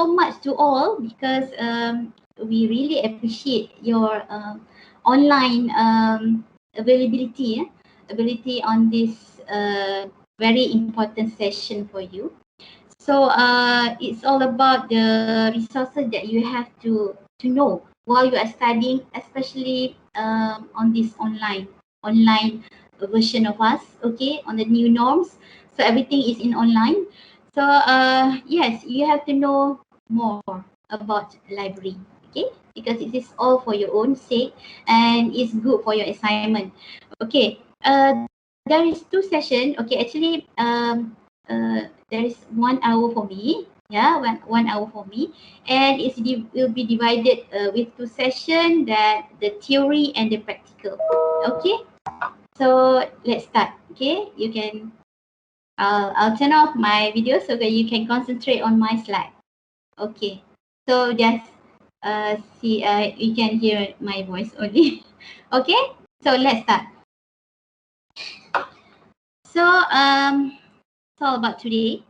so much to all because we really appreciate your online ability on this very important session for you. So it's all about the resources that you have to know while you are studying, especially on this online version of us, okay, on the new norms. So everything is in online. So yes, you have to know more about library, okay, because it is all for your own sake and it's good for your assignment. Okay, there is 2 sessions. Okay, actually there is 1 hour for me, yeah, one hour for me, and will be divided with 2 sessions, that the theory and the practical. Okay, so let's start. Okay, you can I'll turn off my video so that you can concentrate on my slide. Okay, so just see you can hear my voice only. Okay, so let's start. So it's all about today.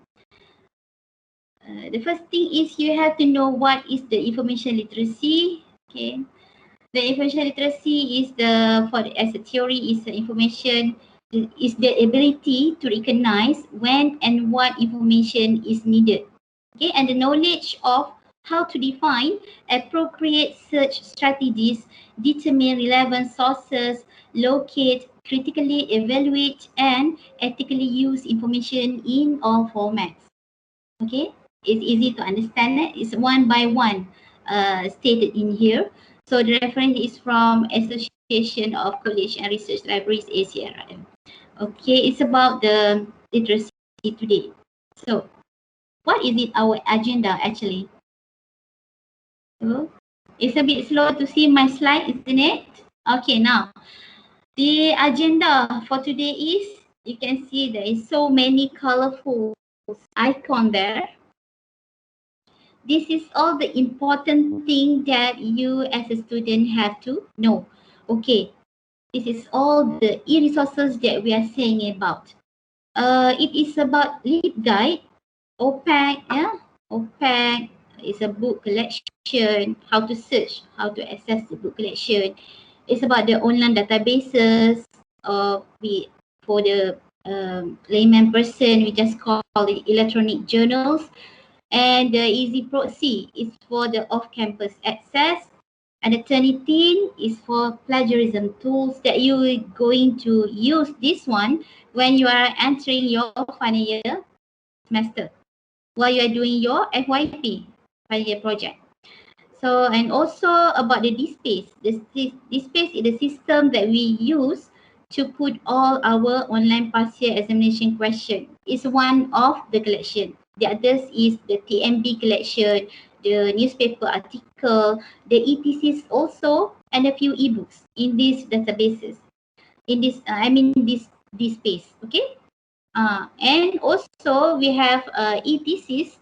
The first thing is you have to know what is the information literacy. Okay, the information literacy is as a theory is the information is the ability to recognize when and what information is needed. Okay, and the knowledge of how to define appropriate search strategies, determine relevant sources, locate, critically evaluate, and ethically use information in all formats. Okay, it's easy to understand it. It's one by one stated in here. So the reference is from Association of College and Research Libraries, ACRM. Okay, it's about the literacy today. So what is it our agenda actually? So it's a bit slow to see my slide, isn't it? Okay, now the agenda for today is, you can see there is so many colorful icon there. This is all the important thing that you as a student have to know. Okay, this is all the e-resources that we are saying about. It is about LEAP guide, OPAC, yeah, OPAC is a book collection, how to search, how to access the book collection. It's about the online databases for the layman person, we just call it electronic journals. And the Easy Proxy is for the off-campus access, and the Turnitin is for plagiarism tools that you are going to use this one when you are entering your final year semester, while you are doing your FYP, final year project. So, and also about the DSpace. DSpace is the system that we use to put all our online past year examination question. It's one of the collection. The others is the TMB collection, the newspaper article, the ETCs also, and a few ebooks in these databases. In this, this DSpace, okay? And also we have ETCs.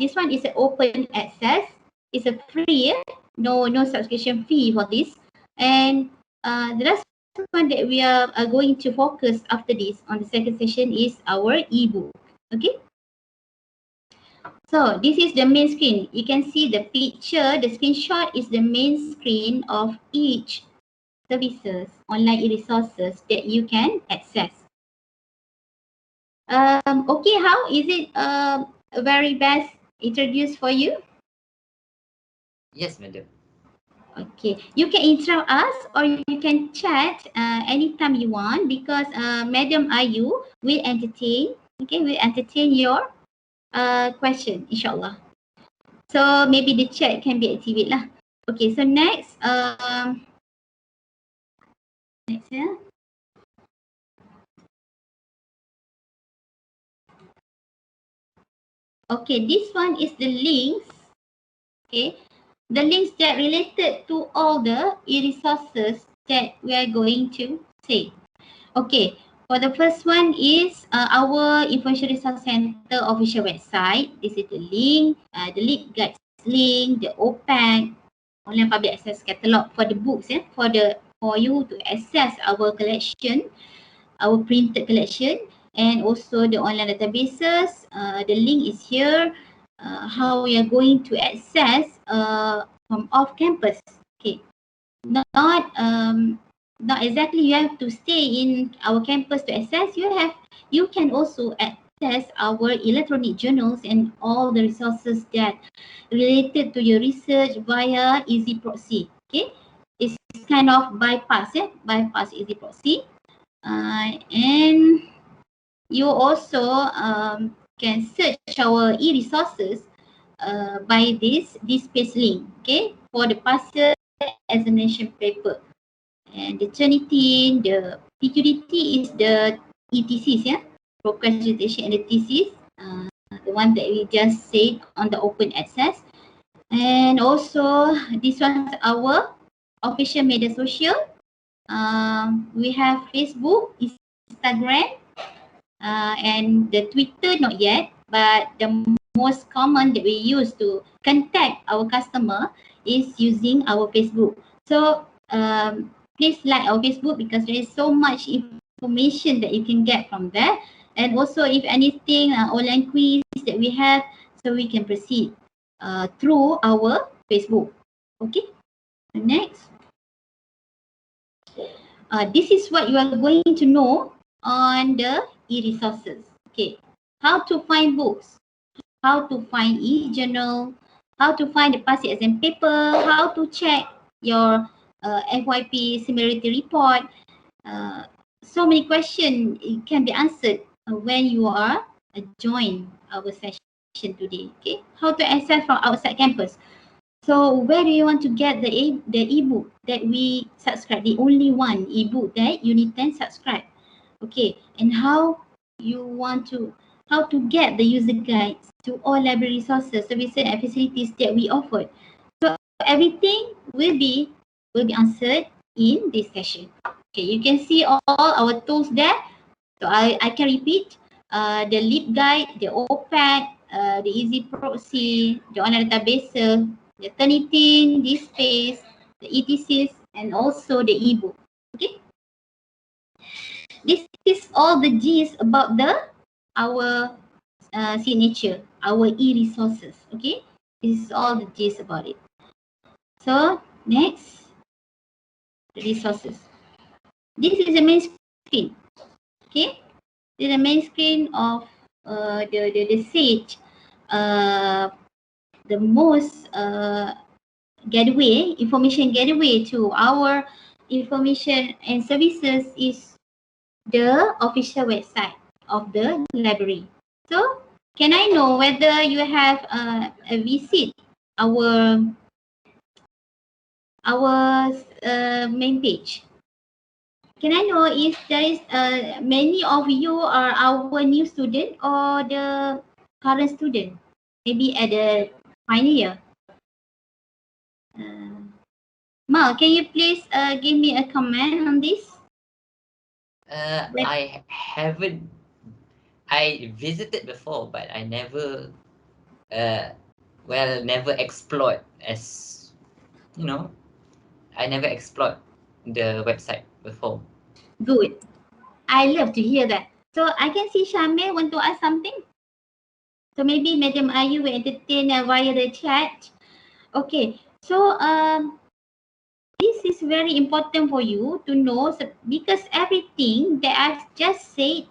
This one is an open access. It's a free, no subscription fee for this. And the last one that we are going to focus after this on the second session is our ebook. Okay. So this is the main screen. You can see the picture. The screenshot is the main screen of each services, online e-resources that you can access. Okay, how is it very best introduced for you? Yes, madam. Okay, you can interrupt us or you can chat anytime you want, because Madam Ayu will entertain. Okay, will entertain your question, inshallah. So maybe the chat can be activated lah. Okay, so next, yeah. Okay, this one is the links. Okay, the links that related to all the e-resources that we are going to say. Okay, for the first one is our Information Resource Center official website. This is the link, the LEAP guides link, the OPAC, online public access catalog for the books, for you to access our collection, our printed collection, and also the online databases. The link is here. how we are going to access from off campus. Okay, not exactly you have to stay in our campus to access. You can also access our electronic journals and all the resources that related to your research via easy proxy. Okay, it's kind of bypass easy proxy, and you also can search our e-resources by this page link, okay, for the partial examination paper. And the Turnitin, the PQDT is the ETCs, yeah, procrastination and the thesis, the one that we just said on the open access. And also this one's our official media social. We have Facebook, Instagram, and the Twitter not yet, but the most common that we use to contact our customer is using our Facebook. So please like our Facebook because there is so much information that you can get from there. And also if anything online quiz that we have, so we can proceed through our Facebook. Okay, next. This is what you are going to know on the e-resources. Okay, how to find books, how to find e-journal, how to find the past exam paper, how to check your FYP similarity report. So many questions can be answered when you are join our session today. Okay, how to access from outside campus. So where do you want to get the ebook that we subscribe? The only one ebook that UNITEN subscribe. Okay, and how to get the user guides to all library resources, services and facilities that we offer. So everything will be answered in this session. Okay, you can see all our tools there. So I can repeat the LEAP guide, the OPAD, the easy proxy, the online database, the Turnitin, this space, the ETCs, and also the ebook. Okay, this is all the G's about our signature, our e-resources. Okay, this is all the G's about it. So next, the resources. This is the main screen. Okay, this is the main screen of the Sage. The most information gateway to our information and services is the official website of the library. So can I know whether you have a visit our main page? Can I know if there is many of you are our new student or the current student? Maybe at the final year. Mal, can you please give me a comment on this? I haven't. I visited before, but I never, never explored as, I never explored the website before. Good. I love to hear that. So I can see Shamil want to ask something. So maybe Madam Ayu will entertain via the chat. Okay. So this is very important for you to know because everything that I've just said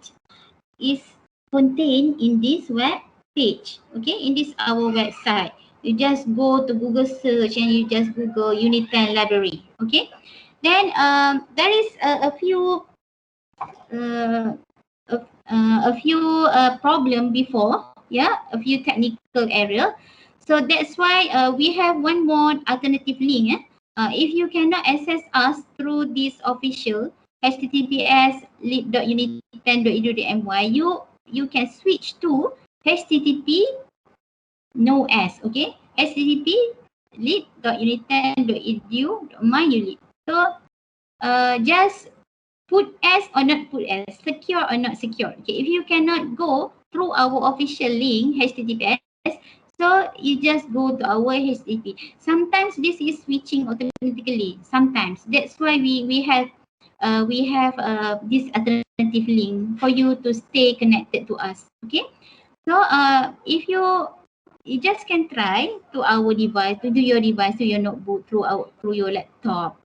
is contained in this web page. Okay, in this our website. You just go to Google search and you just Google UNITEN library. Okay. Then there is a few problem before, yeah, a few technical error. So that's why we have one more alternative link. If you cannot access us through this official https lib.uniten.edu.my, you can switch to http no s, okay, http lib.uniten.edu.my unit. So just put S or not put S, secure or not secure. Okay, if you cannot go through our official link HTTPS, so you just go to our HTTP. Sometimes this is switching automatically. Sometimes that's why we have this alternative link for you to stay connected to us. Okay, so if you you just can try to our device, to your device, to your notebook, through your laptop.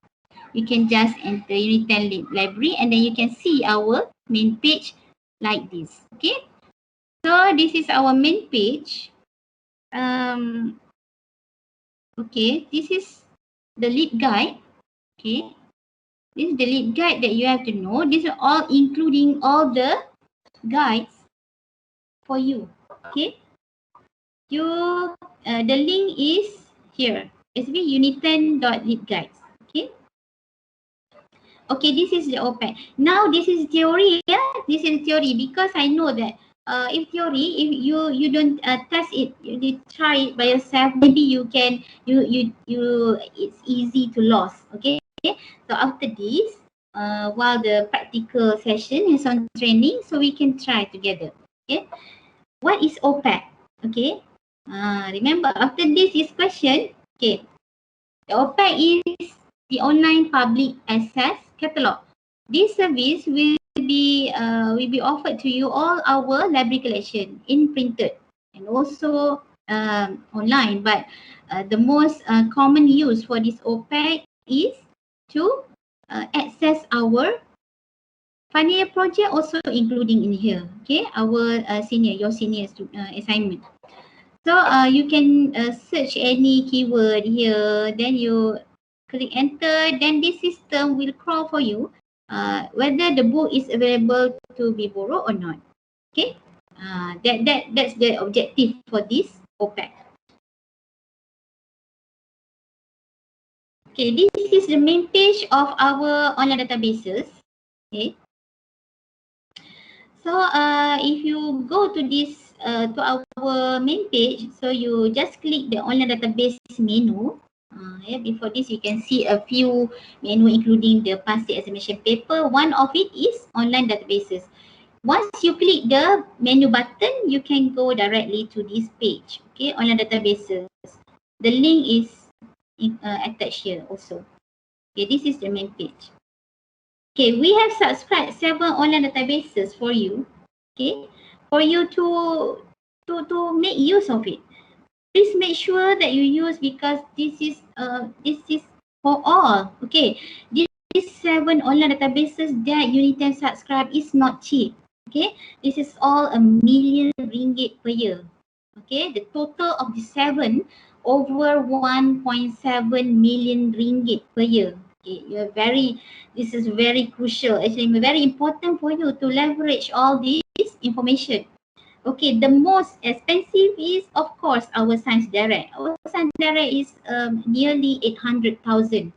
You can just enter UNITEN library and then you can see our main page like this. Okay. So this is our main page. Okay, this is the lead guide. Okay. This is the lead guide that you have to know. These are all including all the guides for you. Okay. The link is here. sbuniten.leadguides. Okay. Okay, this is the OPEC. Now this is theory. Yeah, this is theory because I know that if theory, if you don't test it, you try it by yourself. Maybe you can it's easy to lose. Okay. So after this, while the practical session is on training, so we can try together. Okay. What is OPEC? Okay. Remember after this is question. Okay. The OPEC is the online public access catalog. This service will be offered to you all our library collection in printed and also online. But the most common use for this OPEC is to access our final year project, also including in here. Okay, our your senior assignment. So you can search any keyword here, then you click enter, then this system will crawl for you whether the book is available to be borrowed or not. Okay, that's the objective for this OPEC. Okay, this is the main page of our online databases. Okay. So if you go to this to our main page, so you just click the online database menu. Before this, you can see a few menu including the past year examination paper. One of it is online databases. Once you click the menu button, you can go directly to this page. Okay, online databases. The link is attached here also. Okay, this is the main page. Okay, we have subscribed several online databases for you. Okay, for you to make use of it. Please make sure that you use because this is for all. Okay, these 7 online databases that UNITEN subscribe is not cheap. Okay, this is all ringgit 1 million per year. Okay, the total of the 7 over 1.7 million ringgit per year. Okay, this is very crucial, actually very important for you to leverage all this information. Okay, the most expensive is of course our Science Direct. Our Science Direct is nearly 800,000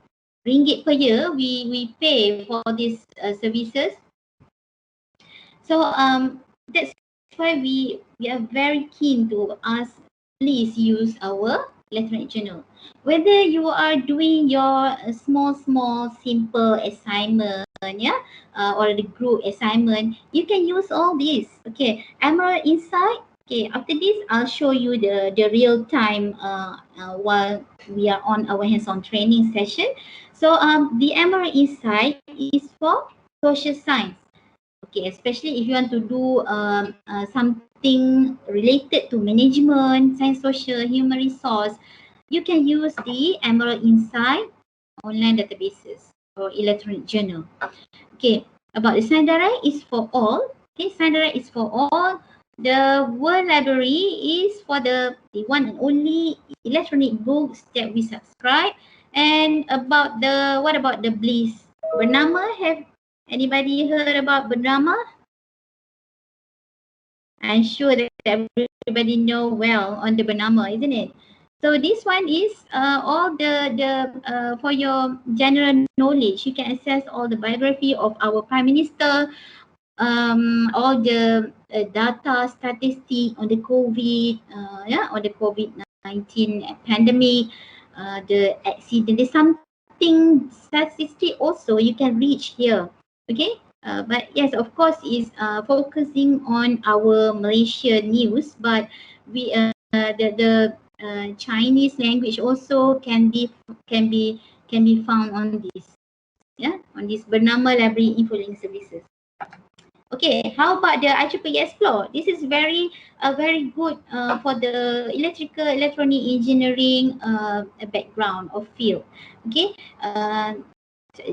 ringgit per year. We pay for these services. So that's why we are very keen to ask, please use our electronic journal. Whether you are doing your small simple assignment, or the group assignment, you can use all this. Okay, Emerald Insight. Okay, after this, I'll show you the real time while we are on our hands-on training session. So the Emerald Insight is for social science. Okay, especially if you want to do something related to management, science, social, human resource, you can use the Emerald Insight online databases or electronic journal. Okay, about the Science Direct is for all. Okay, Science Direct is for all. The World Library is for the one and only electronic books that we subscribe. And what about the Bliss? Bernama, have anybody heard about Bernama? I'm sure that everybody know well on the Bernama, isn't it? So this one is all the for your general knowledge. You can access all the biography of our Prime Minister, all the data statistic on the COVID, on the COVID-19 pandemic, the accident. There's something statistic also you can reach here. Okay. But yes, of course, is focusing on our Malaysia news, but we the Chinese language also can be found on this, on this Bernama Library Info Link Services. Okay, how about the IEEE Explore? This is very good for the electrical electronic engineering background or field. Okay,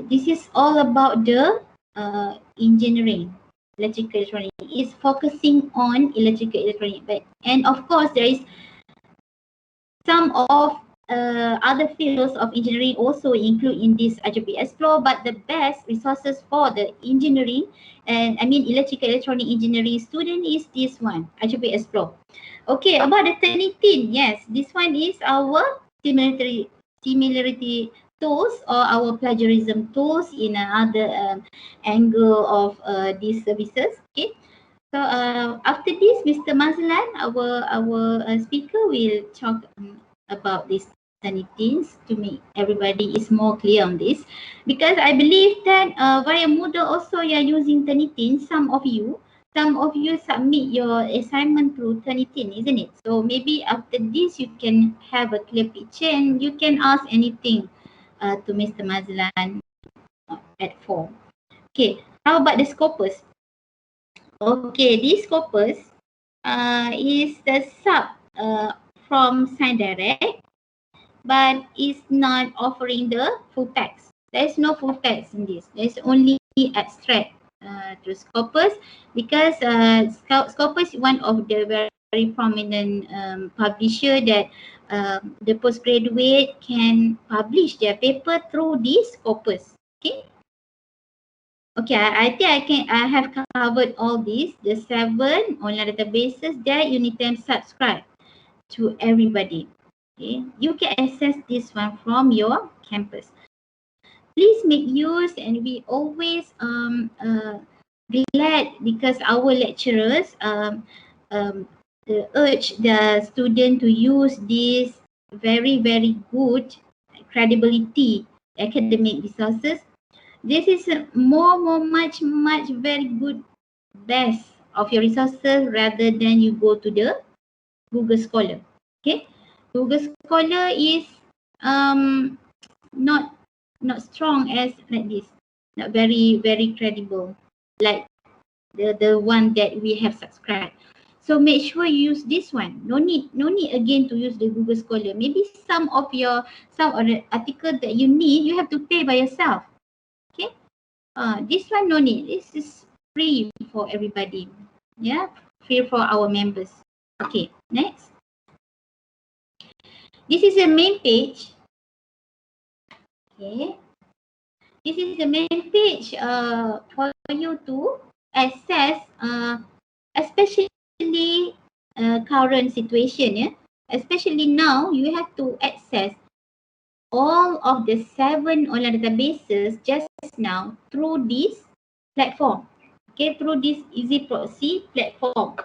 this is all about the engineering, electrical electronic. It's focusing on electrical electronic, and of course there is some of other fields of engineering also include in this IEEE Explore, but the best resources for the engineering and electrical electronic engineering student is this one, IEEE Explore. Okay, about the Turnitin, yes, this one is our similarity tools or our plagiarism tools in another angle of these services. Okay. So after this, Mr. Mazlan, our speaker will talk about these Turnitins to make everybody is more clear on this, because I believe that via Moodle also you are using Turnitin. Some of you submit your assignment through Turnitin, isn't it? So maybe after this you can have a clear picture and you can ask anything to Mr. Mazlan at 4. Okay, how about the Scopus? Okay, this Scopus is the sub from Sign Direct, but it's not offering the full text. There's no full text in this. There's only abstract to Scopus, because Scopus is one of the very prominent publisher that the postgraduate can publish their paper through this Scopus. Okay. Okay, I think I have covered all these. The 7 online databases that UNITEN subscribe to everybody. Okay, you can access this one from your campus. Please make use, and we always glad because our lecturers urge the student to use this very good credibility academic resources. This is much very good best of your resources rather than you go to the Google Scholar. Okay, Google Scholar is not strong as like this, not very credible like the one that we have subscribed. So make sure you use this one. No need again to use the Google Scholar. Maybe some of the article that you need, you have to pay by yourself. Okay. This one no need. This is free for everybody. Yeah, free for our members. Okay, next. This is the main page. Okay. This is the main page for you to access, especially current situation. Yeah, especially now you have to access all of the 7 online databases just now through this platform. Okay, through this Easy Proxy platform.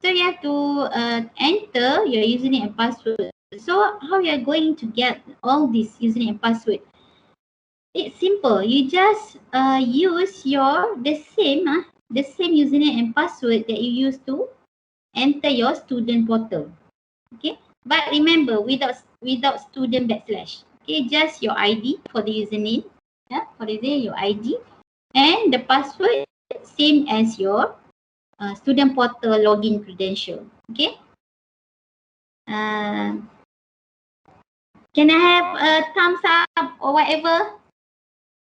So you have to enter your username and password. So how you are going to get all this username and password? It's simple. You just use the same username and password that you use to enter your student portal. Okay, but remember without student backslash. Okay, just your ID for the username. Yeah, for the your ID, and the password same as your student portal login credential. Okay. Can I have a thumbs up or whatever?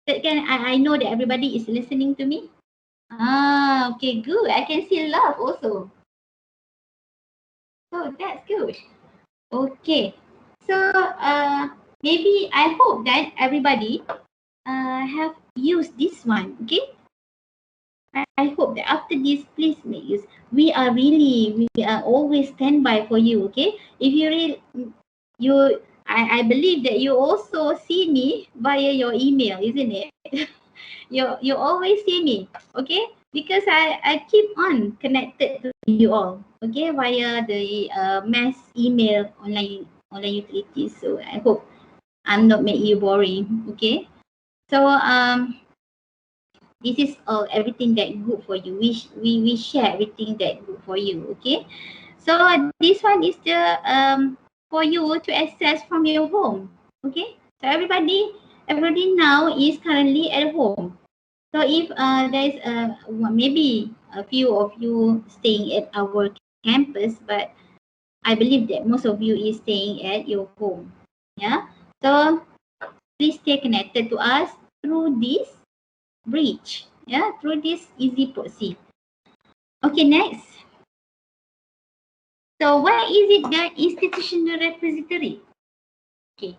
I know that everybody is listening to me. Okay, good. I can see love also. So that's good. Okay. So maybe I hope that everybody have used this one. Okay. I hope that after this, please make use. We are always standby for you. Okay. If I believe that you also see me via your email, isn't it? you always see me, okay? Because I keep on connected to you all, okay, via the mass email online utilities. So I hope I'm not make you boring, okay? So this is everything that good for you. We share everything that good for you, okay? So this one is the for you to access from your home, okay? So everybody now is currently at home. So if there is maybe a few of you staying at our campus, but I believe that most of you is staying at your home. Yeah. So please stay connected to us through this bridge. Yeah, through this easy proxy. Okay, next. So what is it the institutional repository? Okay.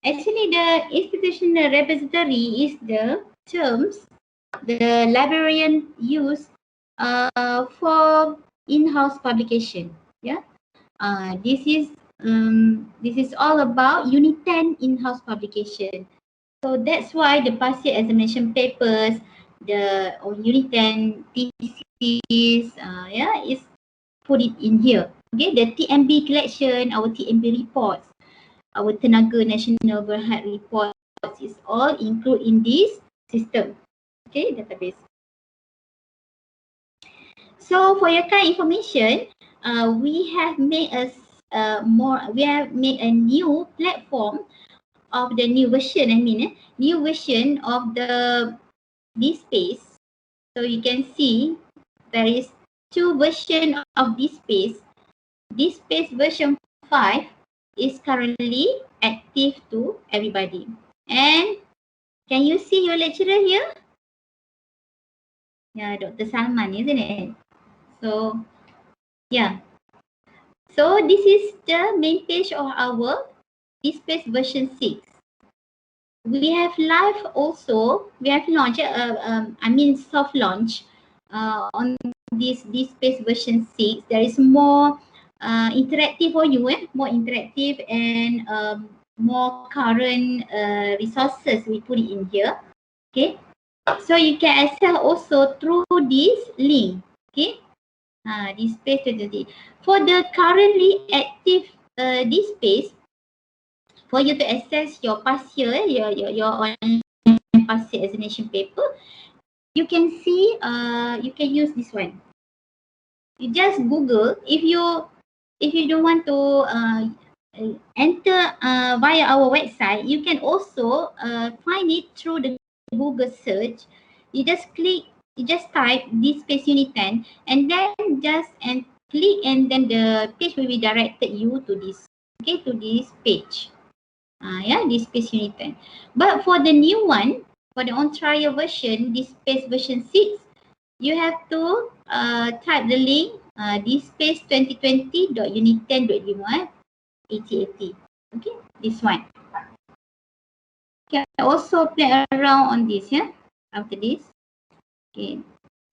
Actually, the institutional repository is the terms the librarian use for in-house publication. Yeah. This is all about UNITEN in-house publication. So that's why the past year examination papers, the UNITEN thesis, is put it in here. Okay, the TMB collection, our TMB reports, our Tenaga Nasional Berhad reports is all included in this system. Okay, database. So for your kind information, we have made a new platform of the new version. New version of this space. So you can see there is two version of this space. This space version 5 is currently active to everybody. And can you see your lecturer here? Yeah, Dr. Salman, isn't it? So yeah. So this is the main page of our this space version 6. We have live also, we have launched, soft launch on this space version 6. There is more interactive for you, more interactive and more current resources we put it in here. Okay, so you can access also through this link. Okay, this space 20. For the currently active this space, for you to access your past year, your online past year examination paper, you can see you can use this one. You just Google if you don't want to enter via our website, you can also find it through the Google search. You just type this space UNITEN and then just click and then the page will be directed you to this to this page. This space UNITEN. But for the new one, for the on trial version, this space version 6, you have to type the link this space 2020.uniten.lima8080. Okay, this one. Okay, also play around on this, after this. Okay,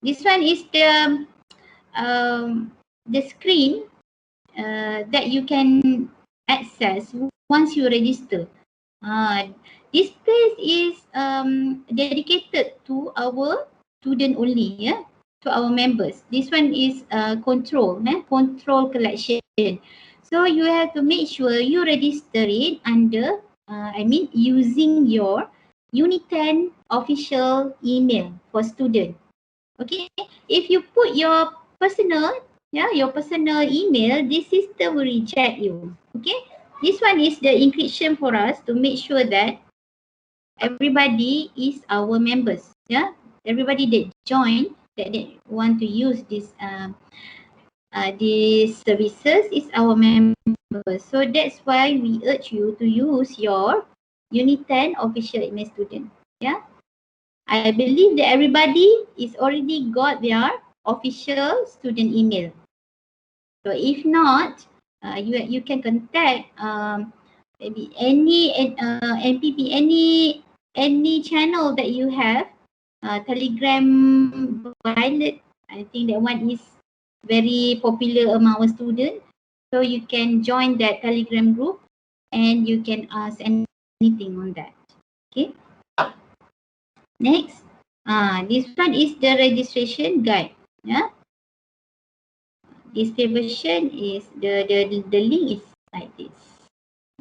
this one is the screen that you can access once you register. This space is dedicated to our student only, to our members. This one is control collection. So you have to make sure you register it under, using your UNITEN official email for student. Okay, if you put your personal email, this system will reject you. Okay, this one is the encryption for us to make sure that everybody is our members. Everybody that join that they want to use this these services is our members. So that's why we urge you to use your UNITEN official email student. I believe that everybody is already got their official student email. So if not, you can contact maybe any NPP, any channel that you have. Telegram Violet, I think that one is very popular among our students. So you can join that Telegram group and you can ask anything on that. Okay. Next, this one is the registration guide. This version is the link is like this.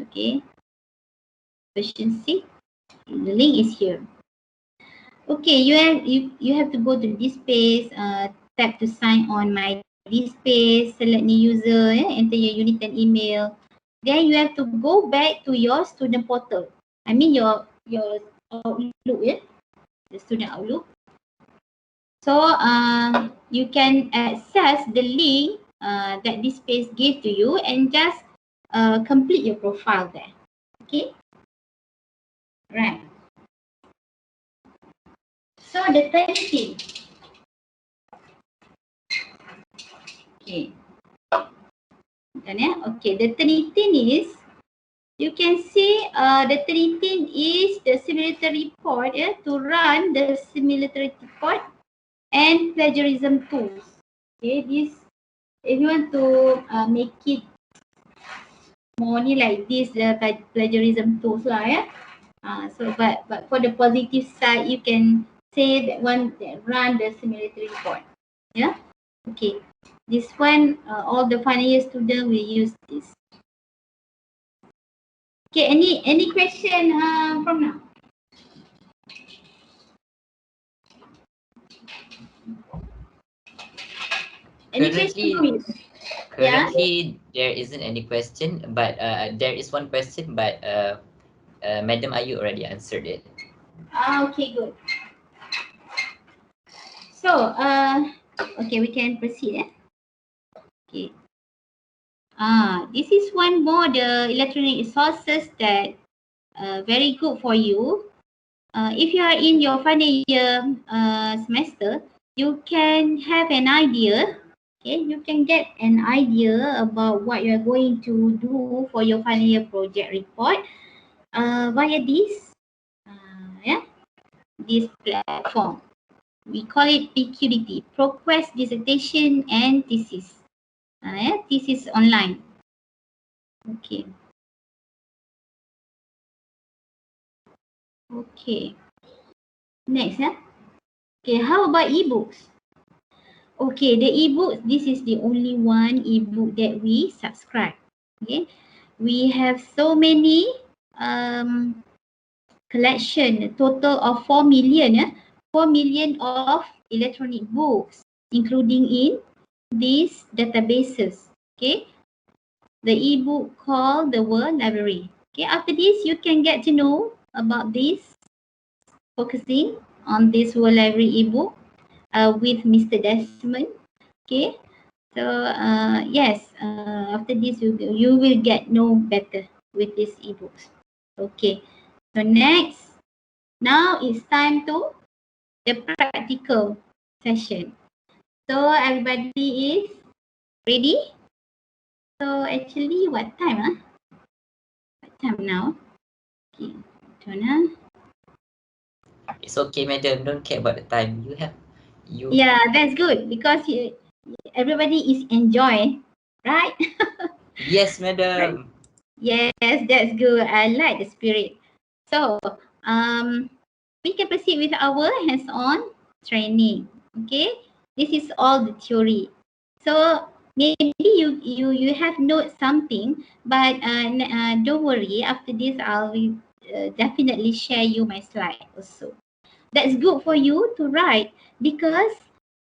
Okay, version 6. The link is here. Okay, you have to go to this page. Tap to sign on my this page. Select new user. Enter your UNITEN email. Then you have to go back to your student portal. Your Outlook. The student Outlook. So you can access the link that this page gave to you and just complete your profile there. Okay, right. So the Turnitin. Okay. Okay, the Turnitin is, you can see the Turnitin is the simulator report to run the simulator report and plagiarism tools. Okay, this, if you want to make it more like this, the plagiarism tools lah so but for the positive side, you can say that one that run the simulator report. Yeah. Okay. This one, all the final year students will use this. Okay. Any question from now? Any question from you? Currently, there isn't any question, but there is one question, but Madam Ayu already answered it. Okay, good. So, okay, we can proceed. Okay. This is one more the electronic resources that very good for you. If you are in your final year semester, you can have an idea. Okay, you can get an idea about what you are going to do for your final year project report via this, this platform. We call it PQDT, Progress Dissertation and Thesis. Thesis online. Okay. Okay. Next, okay, how about ebooks? Okay, the ebooks, this is the only one ebook that we subscribe. Okay, we have so many collection, a total of 4 million, 4 million of electronic books, including in these databases. Okay, the ebook called the World Library. Okay, after this, you can get to know about this, focusing on this World Library ebook with Mr. Desmond. Okay, so yes, after this you will get know better with these ebooks. Okay, so next, now it's time to the practical session. So everybody is ready? So actually, what time? What time now? Okay, Jonah. It's okay, Madam. Don't care about the time. You. Yeah, that's good because everybody is enjoying, right? Yes, Madam. Yes, that's good. I like the spirit. So, we can proceed with our hands-on training. Okay, this is all the theory. So maybe you have note something, but don't worry. After this, I'll definitely share you my slide also. That's good for you to write because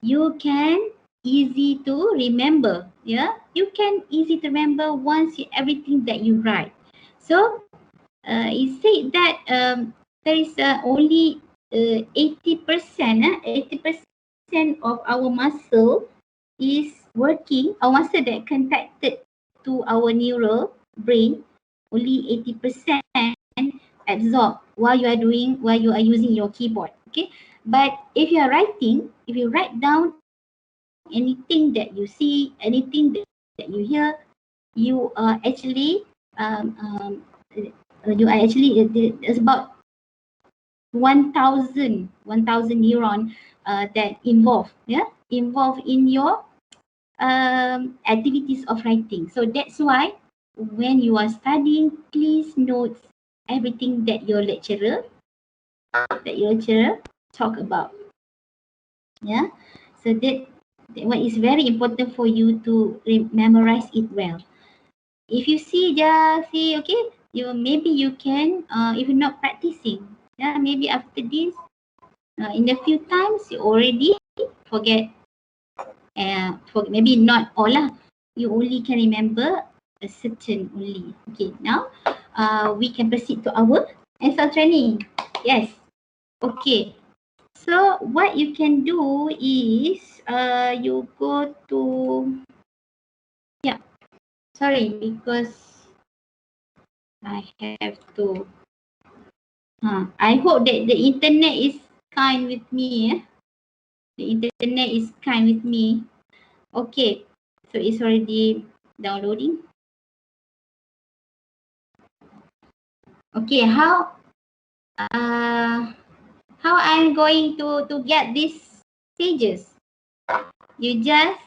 you can easy to remember. Yeah, you can easy to remember once everything that you write. So it said that there is only 80%, 80% of our muscle is working. Our muscle that connected to our neural brain, only 80% absorb while you are using your keyboard. Okay, but if you are writing, if you write down anything that you see, anything that you hear, you are actually it's about 1,000 neuron that involved in your activities of writing. So that's why when you are studying, please note everything that your lecturer talk about. Yeah, so that one is very important for you to memorize it well. If you just see, okay, maybe you can, if you're not practicing, maybe after this, in a few times you already forget, maybe not all lah. You only can remember a certain only. Okay, now we can proceed to our answer training. Yes. Okay. So what you can do is you go to, yeah, sorry, because I have to, I hope that the internet is kind with me. The internet is kind with me. Okay, so it's already downloading. Okay, how I'm going to get these pages? You just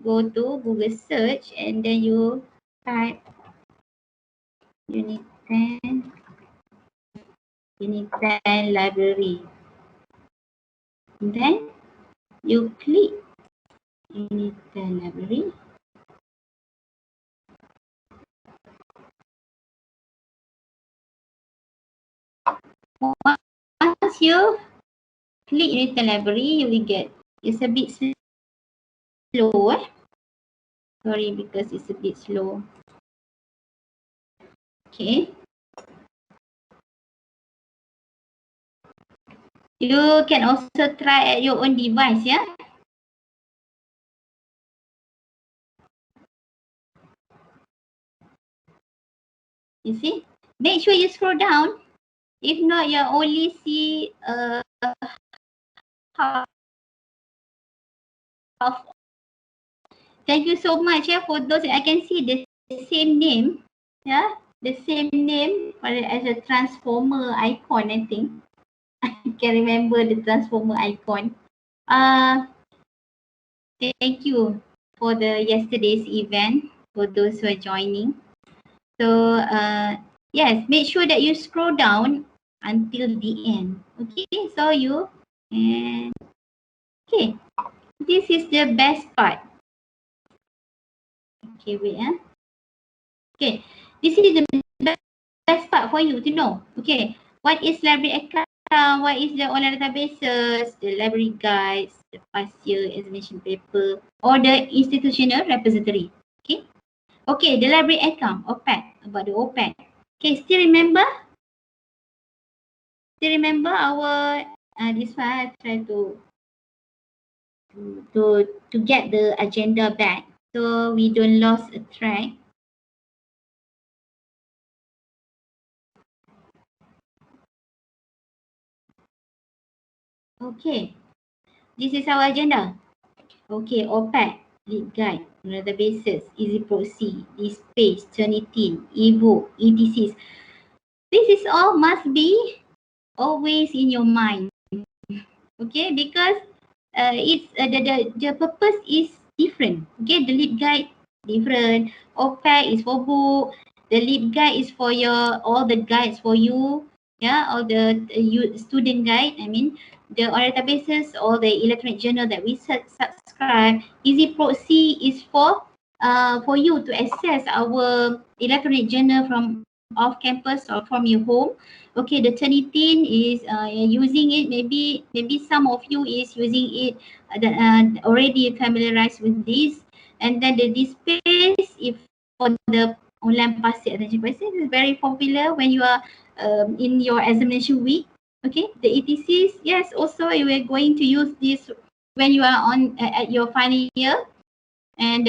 go to Google search and then you type UNITEN library. And then you click UNITEN library. Once you click UNITEN library, you will get, it's a bit slow. Sorry, because it's a bit slow. Okay. You can also try at your own device, yeah? You see? Make sure you scroll down. If not, you only see half. Thank you so much, yeah, for those. I can see the same name, yeah, the same name as a transformer icon. I think I can remember the transformer icon. Thank you for the yesterday's event for those who are joining. So yes, make sure that you scroll down until the end. Okay, so you and okay, this is the best part. Okay, wait. Okay, this is the best part for you to know. Okay, what is library account? What is the online databases, the library guides, the past year examination paper, or the institutional repository. Okay. Okay, the library account, OPAC, about the OPAC. Okay, still remember? Still remember our this one? I try to get the agenda back so we don't lose a track. Okay, this is our agenda. Okay, OPAC, lead guide, databases, easy proxy, this page, Turnitin, ebook, ETCs. This is all must be always in your mind. Okay, because it's the purpose is different. Okay, the lead guide different. OPAC is for book. The lead guide is for your all the guides for you. Yeah, all the you student guide. I mean, the all databases, all the electronic journal that we subscribe. Easy proxy is for you to access our electronic journal from off campus or from your home. Okay, the Turnitin is using it. Maybe some of you is using it already familiarized with this. And then the space, if for the online passing attention crisis, is very popular when you are in your examination week. Okay, the ETCs, yes, also you are going to use this when you are on at your final year. And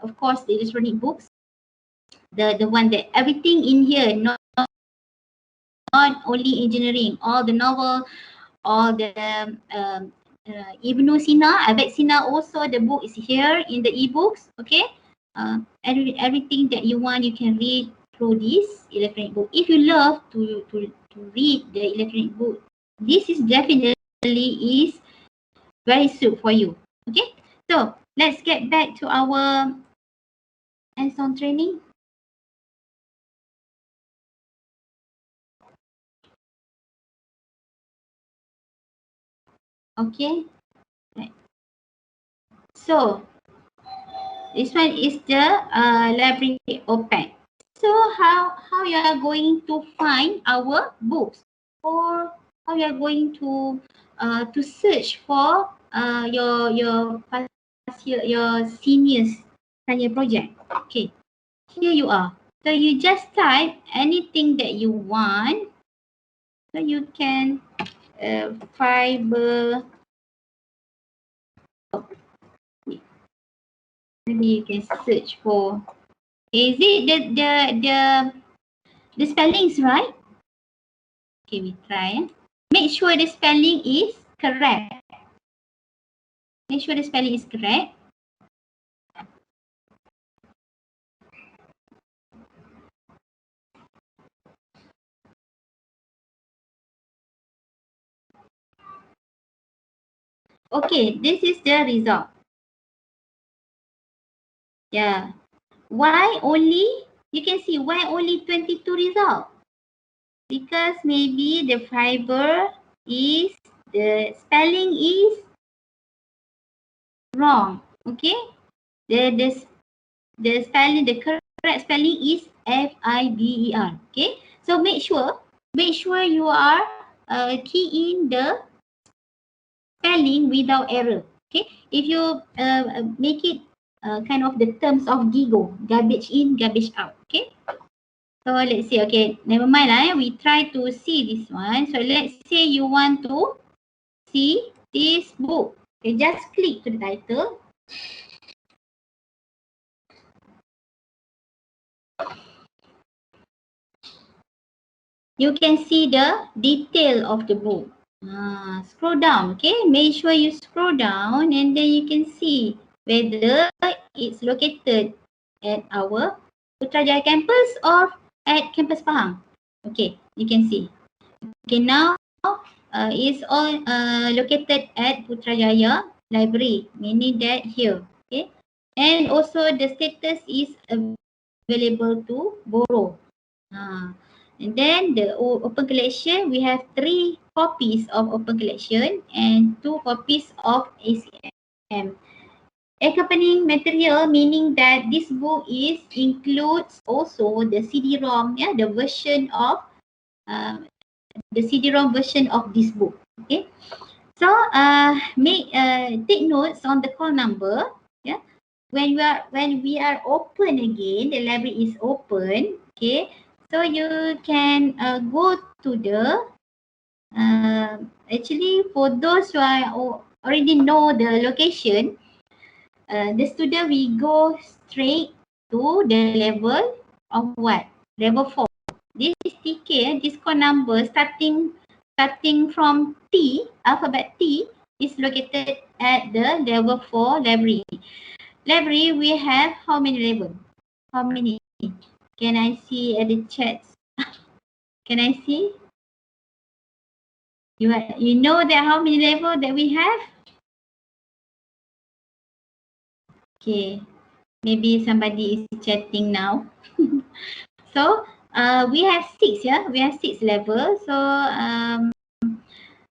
of course, the electronic books, the one that everything in here, not only engineering, all the novel, all the Ibnu Sina, Abed Sina also, the book is here in the ebooks. Okay, everything that you want, you can read through this electronic book. If you love to read the electronic book, this is definitely is very suit for you. Okay, so let's get back to our hands-on training. Okay, right. So this one is the library OPAC. So how you are going to find our books, or how you are going to search for your seniors senior project. Okay, here you are. So you just type anything that you want. So you can fiber. Maybe you can search for. Is it the spellings right? Okay, we try. Make sure the spelling is correct. Make sure the spelling is correct. Okay, this is the result. Yeah. Why only, you can see why only 22 result? Because maybe the fiber is, the spelling is wrong. Okay. The spelling, the correct spelling is F-I-B-E-R. Okay. So make sure you are key in the spelling without error. Okay. If you make it kind of the terms of GIGO, garbage in, garbage out. Okay. So let's see. Okay, never mind lah. We try to see this one. So let's say you want to see this book. Okay, just click to the title. You can see the detail of the book. Scroll down. Okay, make sure you scroll down and then you can see whether it's located at our Putrajaya campus or at campus Pahang. Okay, you can see. Okay, now is all located at Putrajaya Library, meaning that here. Okay, and also the status is available to borrow. And then the open collection, we have 3 copies of open collection and 2 copies of ACM. Accompanying material, meaning that this book is includes also the CD-ROM, yeah, the version of the CD-ROM version of this book. Okay, so take notes on the call number. Yeah, when we are open again, the library is open. Okay, so you can go to the actually for those who are already know the location, the student will go straight to the level of what? Level 4. This TK, this call number starting from T, alphabet T, is located at the level 4 library. Library, we have how many level? How many? Can I see at the chat? Can I see? You know that how many level that we have? Okay, maybe somebody is chatting now. So we have 6, yeah, we have 6 levels. So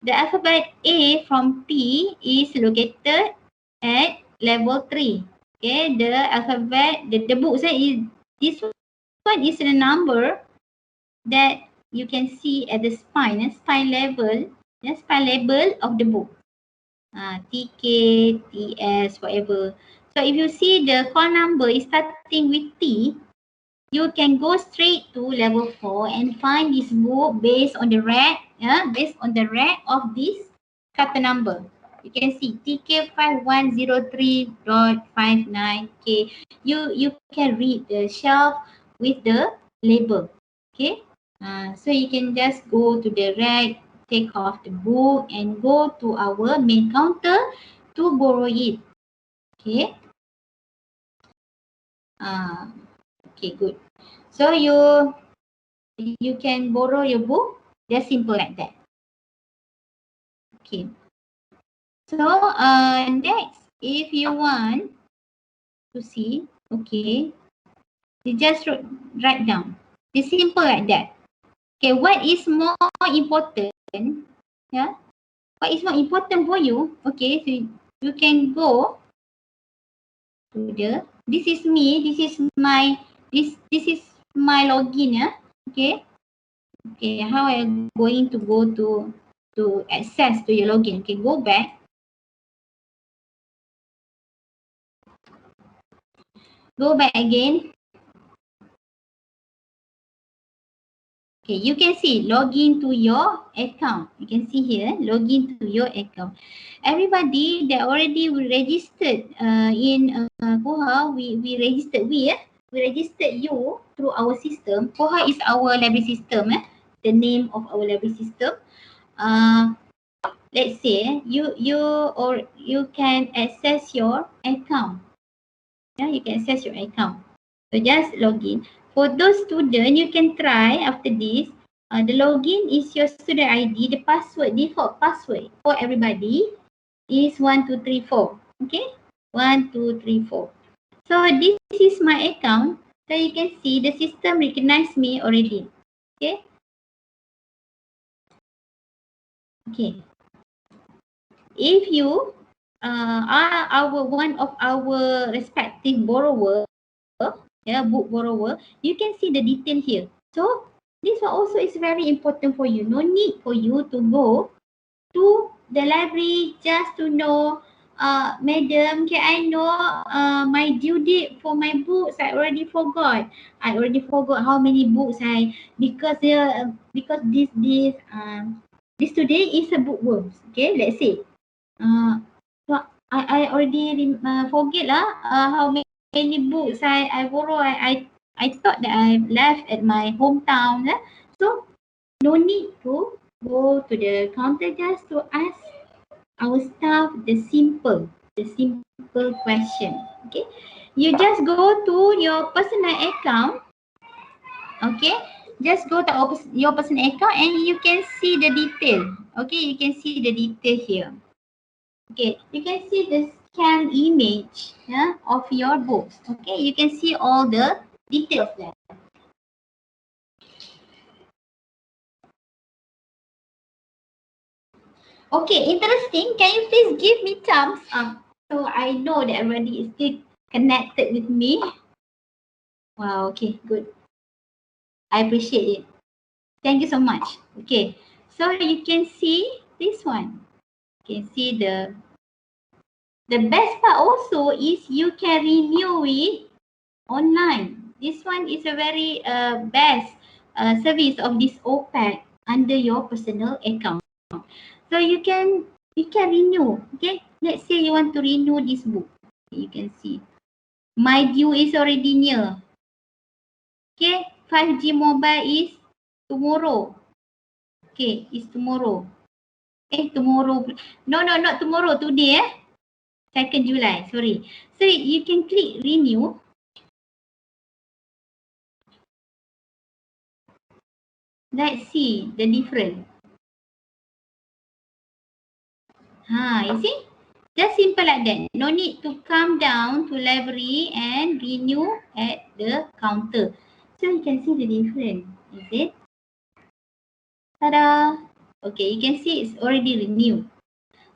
the alphabet A from P is located at level 3. Okay, the alphabet, the books is, this one is the number that you can see at the spine level, the spine level of the book. TK, TS, whatever. So if you see the call number is starting with T, you can go straight to level 4 and find this book based on the rank, based on the rank of this chapter number. You can see TK5103.59K. You can read the shelf with the label. Okay. So you can just go to the rack, take off the book and go to our main counter to borrow it. Okay. Okay, good. So you can borrow your book, just simple like that. Okay. So next, if you want to see, okay, you just write down. It's simple like that. Okay, what is more important? Yeah, what is more important for you? Okay, so you can go to the. This is me. This is my. This is my login. Yeah. Okay. Okay, how I'm going to go to access to your login. Okay, go back. Go back again. Okay, you can see login to your account. You can see here, login to your account. Everybody that already registered in Koha, we registered we registered you through our system. Koha is our library system, the name of our library system. Let's say you can access your account. Yeah, you can access your account. So just login. For those students, you can try after this. The login is your student ID. The password, default password for everybody is 1234. Okay, 1234. So this is my account. So you can see the system recognize me already. Okay. Okay. If you are one of our respective borrower, book borrower, you can see the detail here. So this one also is very important for you. No need for you to go to the library just to know, madam, can I know my due date for my books? I already forgot. I already forgot how many books because this today is a bookworms. Okay, let's say. So I already forget lah how many books I borrow. I thought that I left at my hometown. So no need to go to the counter just to ask our staff the simple question. Okay, you just go to your personal account. Okay, just go to your personal account and you can see the detail. Okay, you can see the detail here. Okay, you can see the scan image of your books. Okay, you can see all the details there. Okay, interesting. Can you please give me thumbs up so I know that everybody is still connected with me? Wow, okay, good. I appreciate it. Thank you so much. Okay, so you can see this one. You can see the best part also is you can renew it online. This one is a very best service of this OPEC under your personal account. So you can renew. Okay, let's say you want to renew this book. You can see my due is already near. Okay, 5G mobile is tomorrow. Okay, it's tomorrow. Tomorrow. No, not tomorrow. Today 2nd July. Sorry. So you can click renew. Let's see the difference. You see? Just simple like that. No need to come down to library and renew at the counter. So you can see the difference. Is it? Ta-da! Okay, you can see it's already renewed.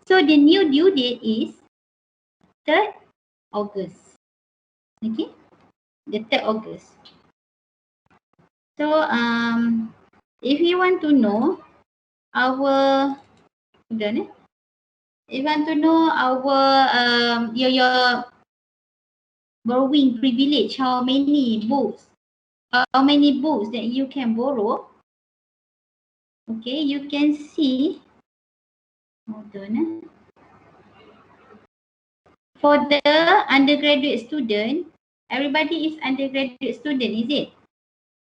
So the new due date is 3rd August. Okay? The 3rd August. So if you want to know our if you want to know our your borrowing privilege, how many books that you can borrow. Okay, you can see. Hold on. For the undergraduate student, everybody is undergraduate student, is it?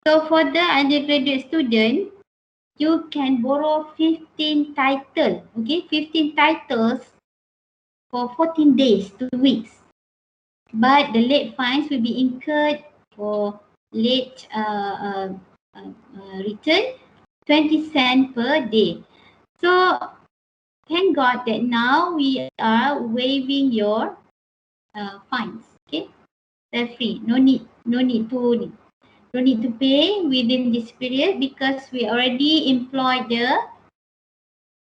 So for the undergraduate student, you can borrow 15 titles. Okay, 15 titles for 14 days, 2 weeks. But the late fines will be incurred for late return, 20 cents per day. So thank God that now we are waiving your fines. Okay, they're free. No need to pay within this period because we already employed the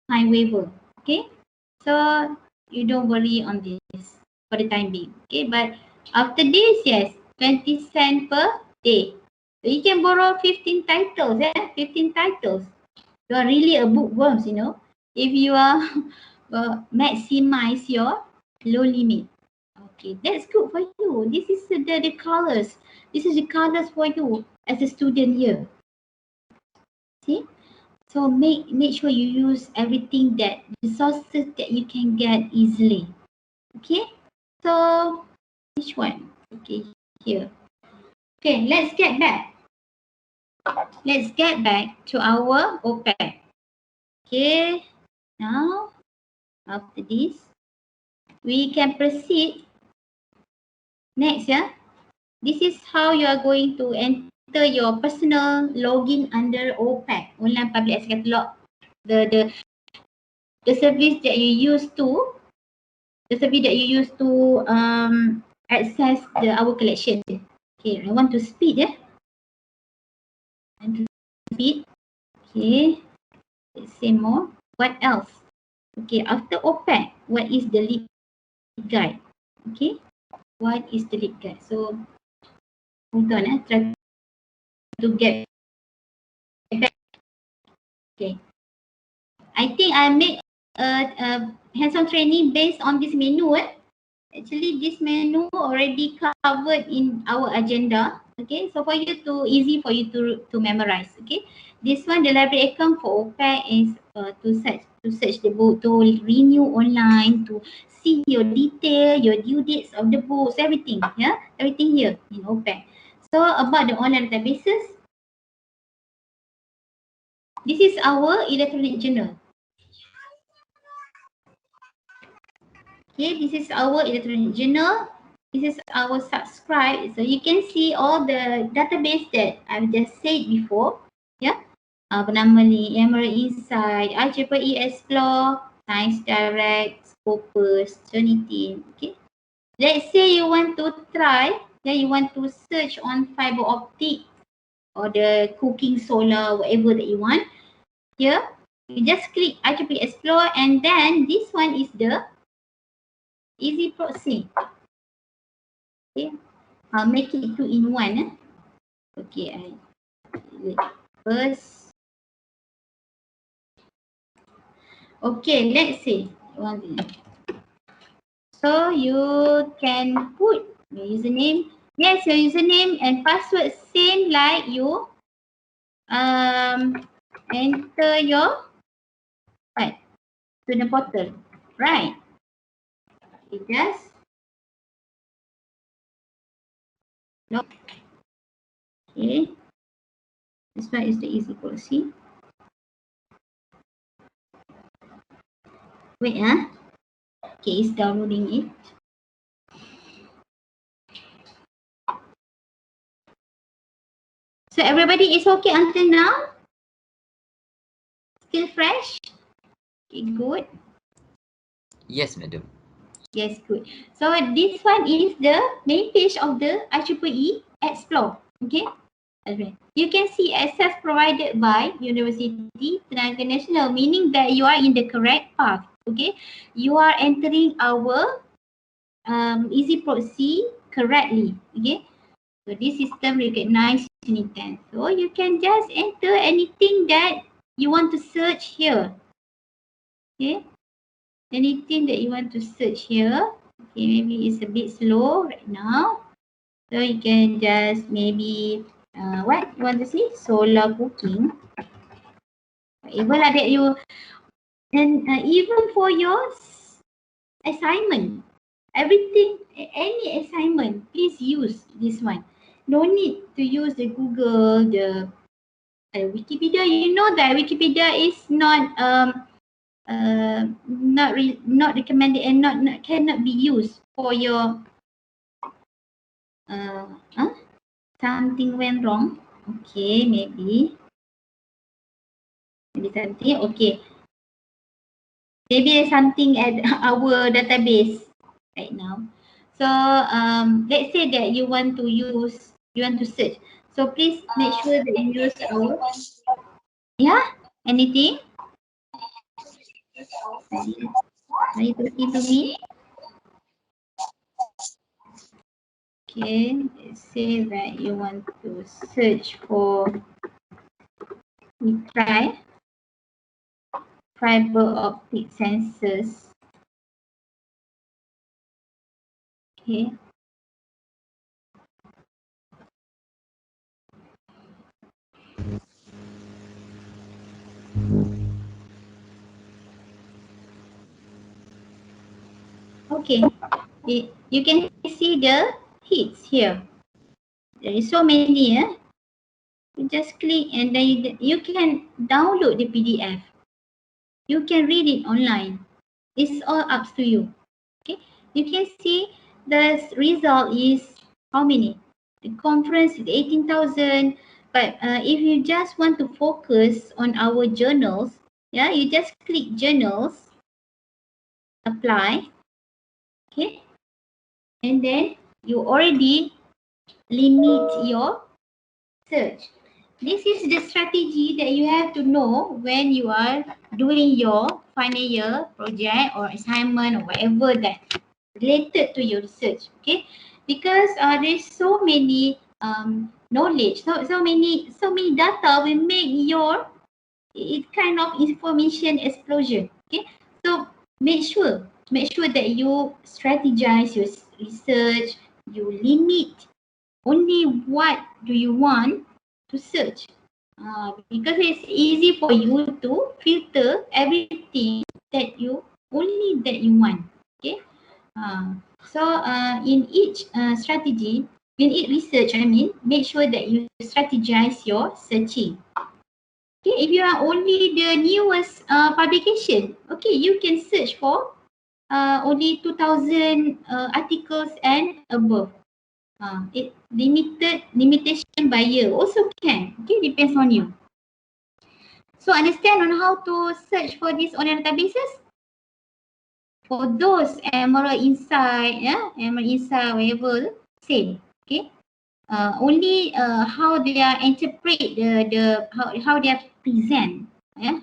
fine waiver. Okay, so you don't worry on this for the time being. Okay, but after this, yes, 20 cents per day. So you can borrow 15 titles. 15 titles. You are really a bookworms, you know. If you are maximize your loan limit. Okay, that's good for you. This is the colors. This is the colors for you as a student here. See? So make sure you use everything that resources that you can get easily. Okay? So which one? Okay, here. Okay, let's get back. Let's get back to our OPEC. Okay, now after this, we can proceed. Next, yeah. This is how you are going to enter your personal login under OPEC, Online Public Access Catalog. The service that you use to access our collection. Okay, I want to speed, yeah. I want to speed. Okay, let's say more. What else? Okay, after OPEC, what is the lead guide? Okay, what is the lead guide? So hold on, try to get back. Okay, I think I make a hands-on training based on this menu. Actually, this menu already covered in our agenda. Okay, so for you to easy for you to memorize. Okay, this one, the library account for OPEC is to search the book, to renew online, to see your detail, your due dates of the books, everything. Yeah, everything here in OPEC. So about the online databases, this is our electronic journal. Okay, this is our electronic journal. This is our subscribe. So you can see all the database that I've just said before. Yeah. Apa nama ni? Emerald Insight, IEEE Explore, Science Direct, Scopus, Turnitin. Okay. Let's say you want to try, you want to search on fiber optic or the cooking solar, whatever that you want. Here, you just click IEEE Explore, and then this one is the easy proxy. Okay, I'll make it 2 in 1. Okay, I first. Okay, let's see. So you can put your username. Yes, your username and password same like you enter your student portal, right? It does. No. Okay. This one is the easy policy. Wait, okay, it's downloading it. So everybody is okay until now? Still fresh? Okay, good. Yes, madam. Yes, good. So this one is the main page of the IEEE Explore. Okay. You can see access provided by University Tenaga Nasional, meaning that you are in the correct path. Okay. You are entering our easy proxy correctly. Okay. So this system recognizes UNITEN. So you can just enter anything that you want to search here. Okay. Anything that you want to search here. Okay, maybe it's a bit slow right now. So you can just maybe what you want to see? Solar cooking. Even like that you, and even for your assignment, everything, any assignment, please use this one. No need to use the Google, the Wikipedia. You know that Wikipedia is not not recommended and not cannot be used for your something went wrong. Okay, maybe something. Okay, maybe something at our database right now. So let's say that you want to search. So please make sure that you use our, anything. Are you talking to me? Okay, let's say that you want to search for, we try fiber optic sensors. Okay. Okay, you can see the hits here. There is so many. You just click and then you can download the PDF. You can read it online. It's all up to you. Okay, you can see the result is how many? The conference is 18,000. But if you just want to focus on our journals, yeah, you just click journals, apply, okay, and then you already limit your search. This is the strategy that you have to know when you are doing your final year project or assignment or whatever that related to your research. Okay, because there's so many knowledge, so many data will make your it kind of information explosion. Okay, so make sure that you strategize your research. You limit only what do you want to search, because it's easy for you to filter everything that you want. Okay, so in each strategy, in each research, I mean, make sure that you strategize your searching. Okay, if you are only the newest publication, okay, you can search for only 2,000 articles and above. It limitation by year also can. Okay, depends on you. So understand on how to search for this online databases. For those Emerald Insight, Emerald Insight, whatever, same. Okay. Only how they are interpret how they are present,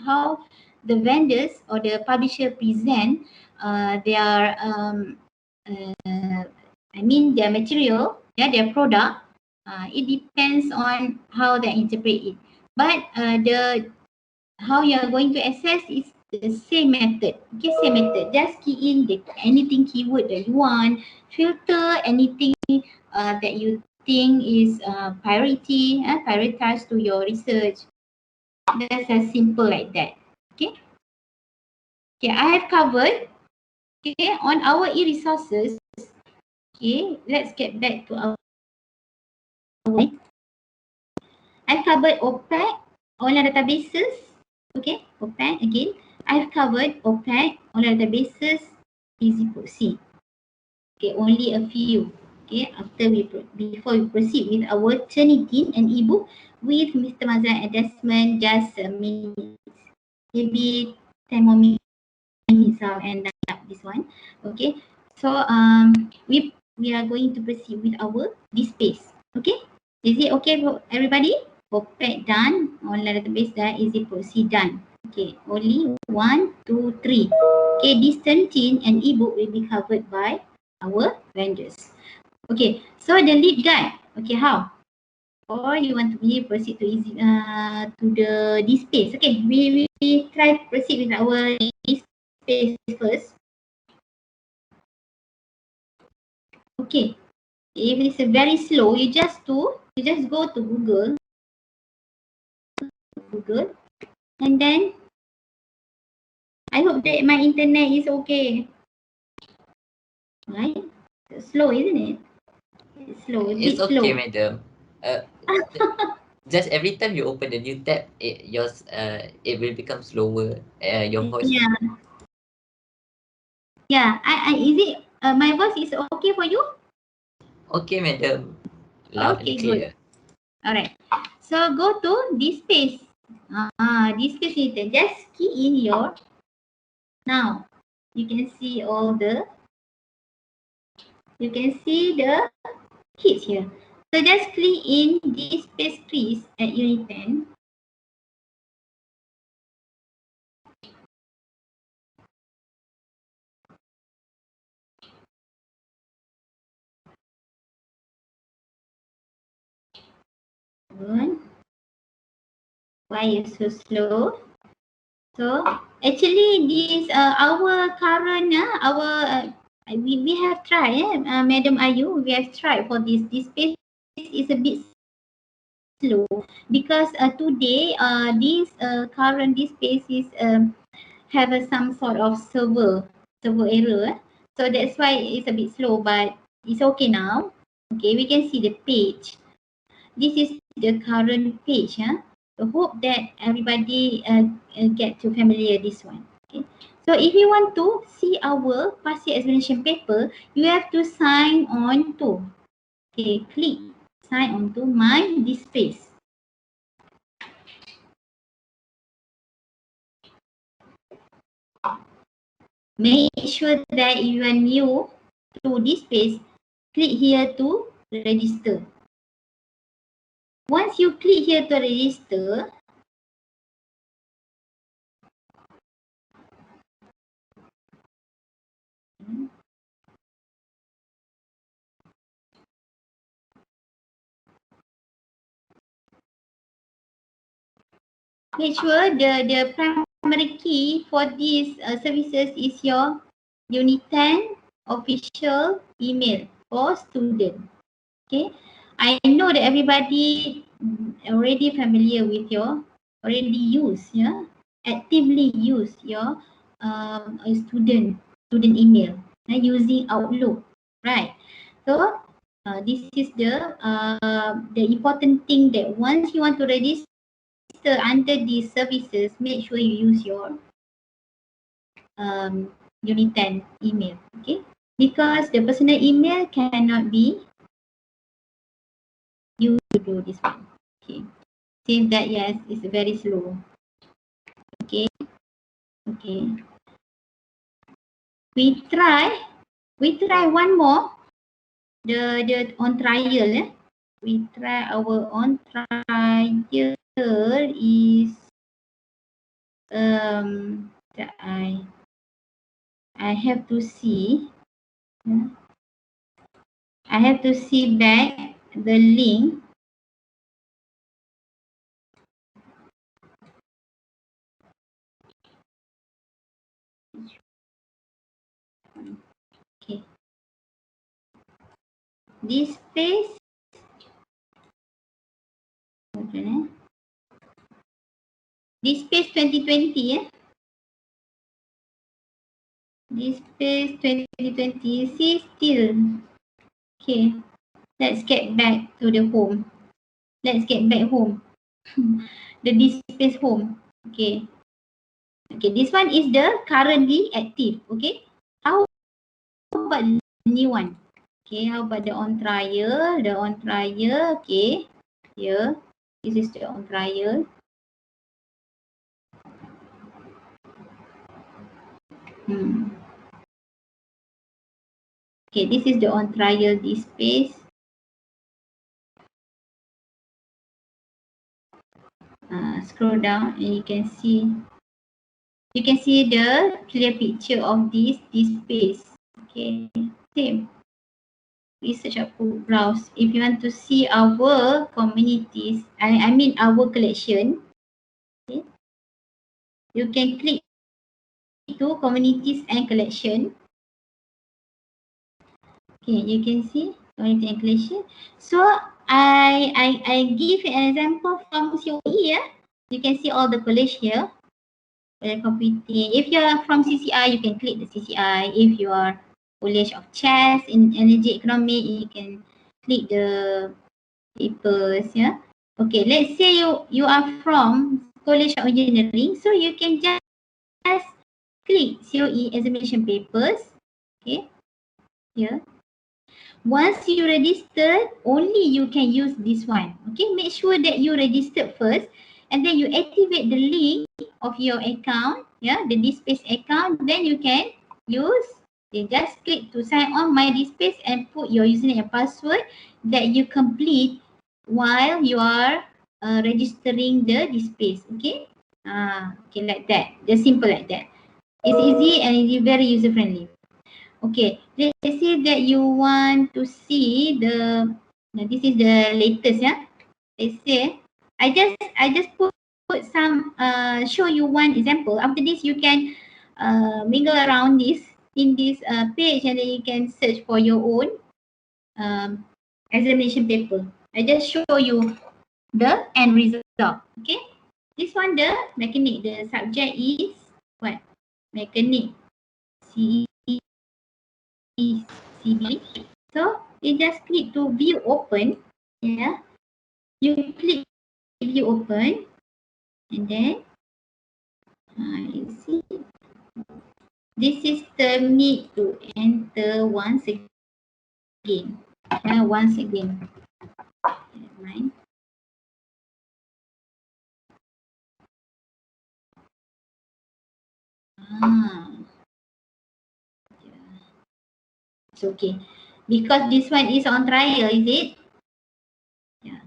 how the vendors or the publisher present their their material, their product. It depends on how they interpret it. But the how you are going to access is the same method. Okay, same method. Just key in anything keyword that you want, filter anything that you think is prioritized to your research. That's as simple like that. Okay. Okay, I have covered. Okay, on our e-resources. Okay, let's get back to our. I've covered OPEC, online databases. Okay, OPEC again. I've covered OPEC, online databases, easy proceed. Okay, only a few. Okay, before we proceed with our Turnitin and ebook with Mr. Mazlan and Desmond, just a minute, maybe 10 more minutes I'll end up this one. Okay, so we are going to proceed with our this space. Okay, is it okay for everybody? OPEC done, online database done, easy proceed done. Okay, only 1, 2, 3. Okay, this Turnitin and ebook will be covered by our vendors. Okay, so the lead guide. Okay, how? Or you want to proceed to easy to the this space. Okay, we try to proceed with our this space first. Okay, if it's very slow, you just go to Google, and then I hope that my internet is okay. Right? It's slow, isn't it? It's slow. It's okay, madam. Just every time you open the new tab, it will become slower. Your voice. Yeah. Yeah. Is it my voice is okay for you? Okay, madam. Loud and Okay, clear. good. Alright. So go to this space. This space is just key in your. Now you can see you can see the hits here. So just click in this space please at UNITEN. Good. Why is so slow? So actually this our current we have tried Madam Ayu, we have tried for this space is a bit slow because today this current this space is have some sort of server error. So that's why it's a bit slow, but it's okay now. Okay, we can see the page. This is the current page. I hope that everybody get to familiar this one. Okay. So if you want to see our past year examination paper, you have to sign on to. Okay, click sign on to my this space. Make sure that you are new to this page, click here to register. Once you click here to register, make sure the primary key for these services is your UNITEN official email for student. Okay, I know that everybody already familiar with your, already use, actively use your student email using Outlook, right? So this is the important thing, that once you want to register under these services, make sure you use your UNITEN email, okay? Because the personal email cannot be used to do this one. Okay. Same that, yes, it's very slow. Okay. Okay. We try one more. The on trial, we try our on trial is that I have to see. I have to see back the link. Okay. This page. Okay. This page 2020. This page 2020. See still. Okay. Let's get back to the home. Let's get back home. The displace home. Okay. Okay, this one is the currently active. Okay. How about the new one? Okay, how about the on trial? The on trial, okay. Here, this is the on trial. Okay, this is the on trial displace. Scroll down and you can see the clear picture of this space. Okay, same. Research or browse. If you want to see our communities, I mean our collection, okay, you can click to communities and collection. Okay, you can see community and collection. So I give an example from COE. You can see all the college here. Computing. If you are from CCI, you can click the CCI. If you are College of Chess in Energy Economic, you can click the papers. Yeah. Okay. Let's say you are from College of Engineering, so you can just click COE examination papers. Okay. Here. Once you registered, only you can use this one. Okay. Make sure that you registered first, and then you activate the link of your account, the DSpace account, then you can use, you just click to sign on my DSpace and put your username and password that you complete while you are registering the DSpace, okay? Okay, like that, just simple like that. It's easy and it's very user friendly. Okay, let's say that you want to see this is the latest, let's say I just put some show you one example. After this you can mingle around this in this page, and then you can search for your own examination paper. I just show you the end result. Okay, this one the mechanic, the subject is what? Mechanic. CE CB. So you just click to view open. Yeah, you click view open, and then you see this is the need to enter once again. Once again. Right. It's okay. Because this one is on trial, is it? Yeah.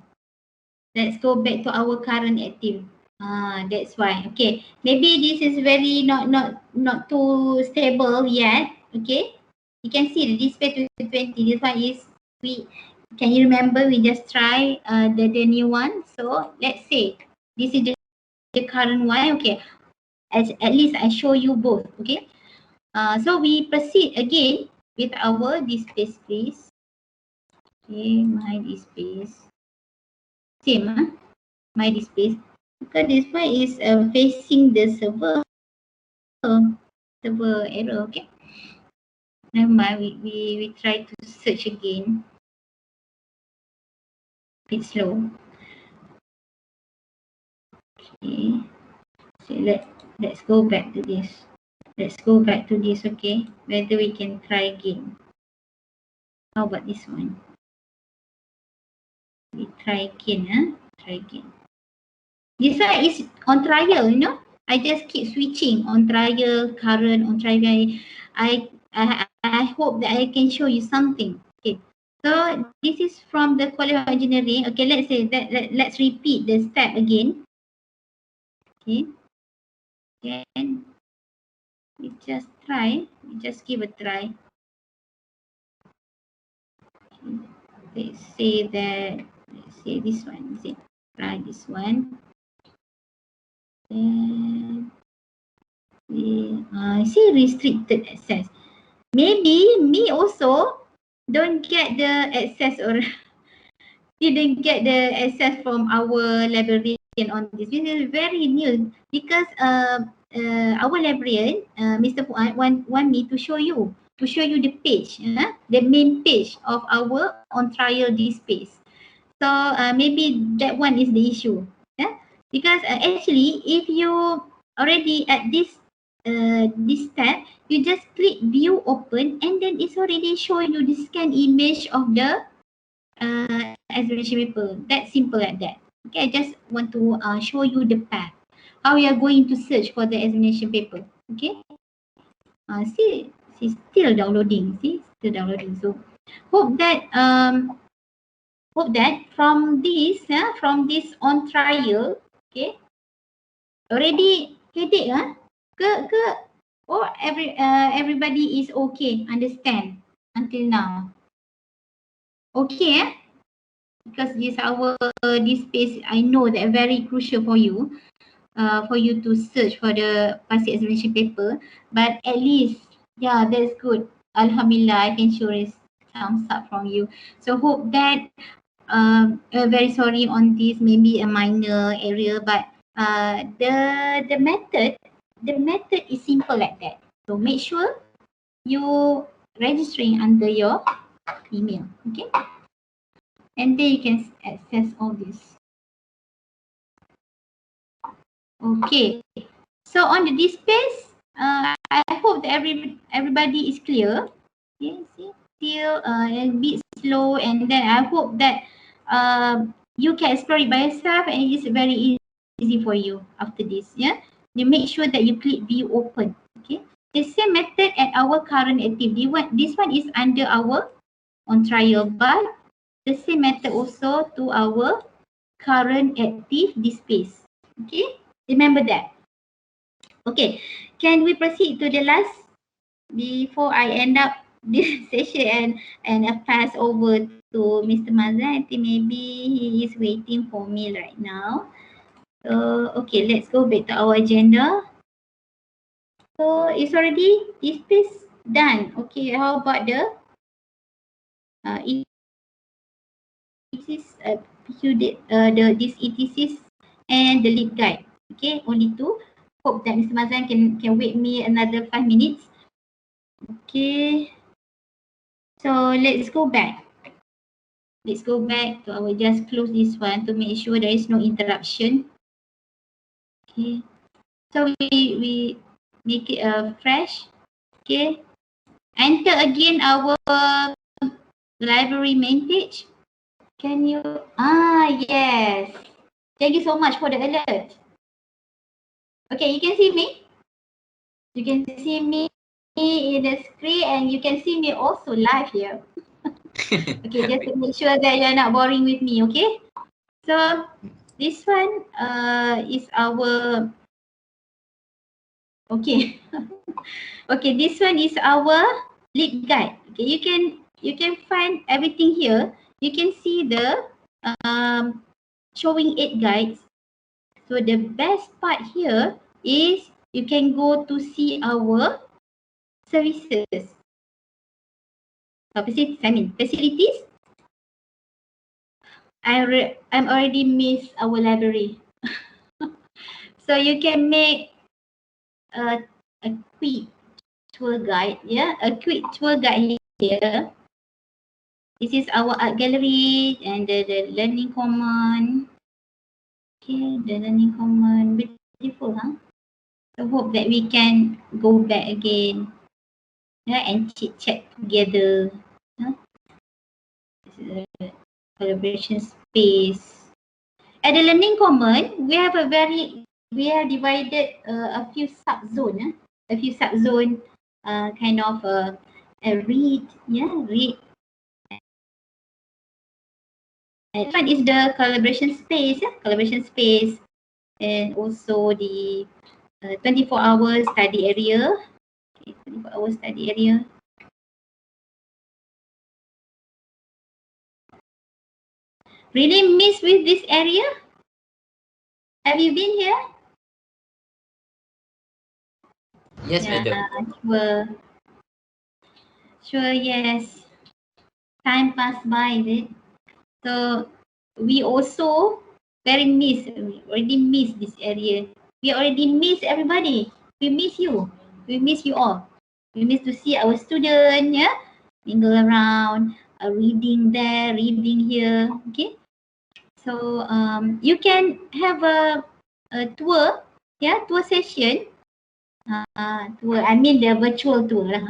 Let's go back to our current active. That's why. Okay. Maybe this is very not too stable yet. Okay. You can see the display 2020. This one is can you remember we just try the new one? So let's say this is the current one. Okay. At least I show you both. Okay. So we proceed again with our display please. Okay, my display. Same, my display. Because this one is facing the server error. Okay. Never mind. We try to search again. It's slow. Okay. So let's go back to this. Let's go back to this. Okay. Whether we can try again. How about this one? We try again. Try again. This one is on trial, you know. I just keep switching on trial, current, on trial. I hope that I can show you something. Okay. So this is from the quality of engineering. Okay, let's say that let's repeat the step again. Okay. Then we just try. We just give a try. Okay. Let's say that. Let's say this one. Let's say try this one. Then I see restricted access. Maybe me also don't get the access or didn't get the access from our librarian on this. This is very new because our librarian, Mr. Fuad, want me to show you the page, the main page of our on trial this page. So maybe that one is the issue. Yeah, because actually if you already at this step, you just click view open and then it's already showing you the scan image of the examination paper. That simple like that. Okay, I just want to show you the path. How you are going to search for the examination paper. Okay. See, still downloading. See, still downloading. So hope that from this on trial, okay, already headache ke or everybody is okay, understand until now. Okay, because this space I know that very crucial for you to search for the past examination paper, but at least that's good. Alhamdulillah, I can show this thumbs up from you. So hope that very sorry on this, maybe a minor area, but the method is simple like that. So make sure you registering under your email, okay? And then you can access all this. Okay. So on the displays, I hope that everybody is clear. Okay, see, still a bit slow, and then I hope that you can explore it by yourself, and it's very easy for you after this. Yeah, you make sure that you click view open. Okay, the same method at our current activity. This one is under our on trial, but the same method also to our current active displays. Okay, remember that. Okay, can we proceed to the last before I end up this session and pass over to Mr. Mazlan? I think maybe he is waiting for me right now. So, okay, let's go back to our agenda. So, it's already, this piece done. Okay, how about the, this ETCs and the lead guide. Okay, only two. Hope that Mr. Mazlan can wait me another 5 minutes. Okay. So let's go back. Let's go back to, I will just close this one to make sure there is no interruption. Okay. So we make it fresh. Okay. Enter again our library main page. Can you? Yes. Thank you so much for the alert. Okay, you can see me. You can see me in the screen and you can see me also live here. Okay, just to make sure that you're not boring with me, okay? So this one is our okay. Okay, this one is our lead guide. Okay, you can find everything here. You can see the showing 8 guides. So the best part here is you can go to see our services. Facilities. I'm already miss our library. So you can make a quick tour guide. Yeah, a quick tour guide here. This is our art gallery and the learning common. Okay, the learning common. Beautiful, huh? So hope that we can go back again. Yeah, and chit chat together. Huh? This is a collaboration space. At the learning common, we have divided a few sub-zone. A few sub-zone kind of read. And one is the collaboration space, and also the 24-hour study area. Okay, 24-hour study area. Really miss with this area? Have you been here? Yes, madam. Sure, yes. Time passed by, is it? So we also we already miss this area. We already miss everybody. We miss you. We miss you all. We miss to see our student, yeah, mingle around, reading there, reading here. Okay. So you can have a tour, tour session. Tour, I mean the virtual tour lah,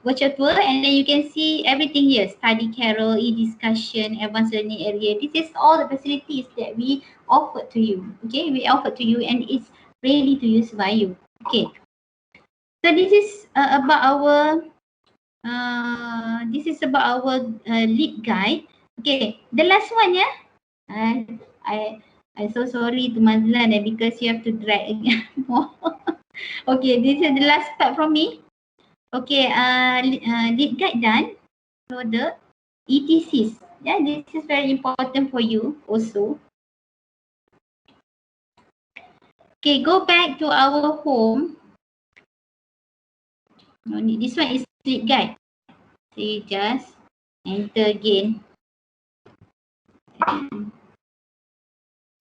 virtual tour, and then you can see everything here: study carol, e-discussion, advanced learning area. This is all the facilities that we offer to you. Okay, we offer to you, and it's ready to use by you. Okay, so this is about our lead guide. Okay, the last one, yeah. I'm so sorry to Mazlan because you have to drag again more. Okay, this is the last part from me. Okay, lead guide done. So the ETCs. Yeah, this is very important for you also. Okay, go back to our home. No need. This one is lead guide. So you just enter again.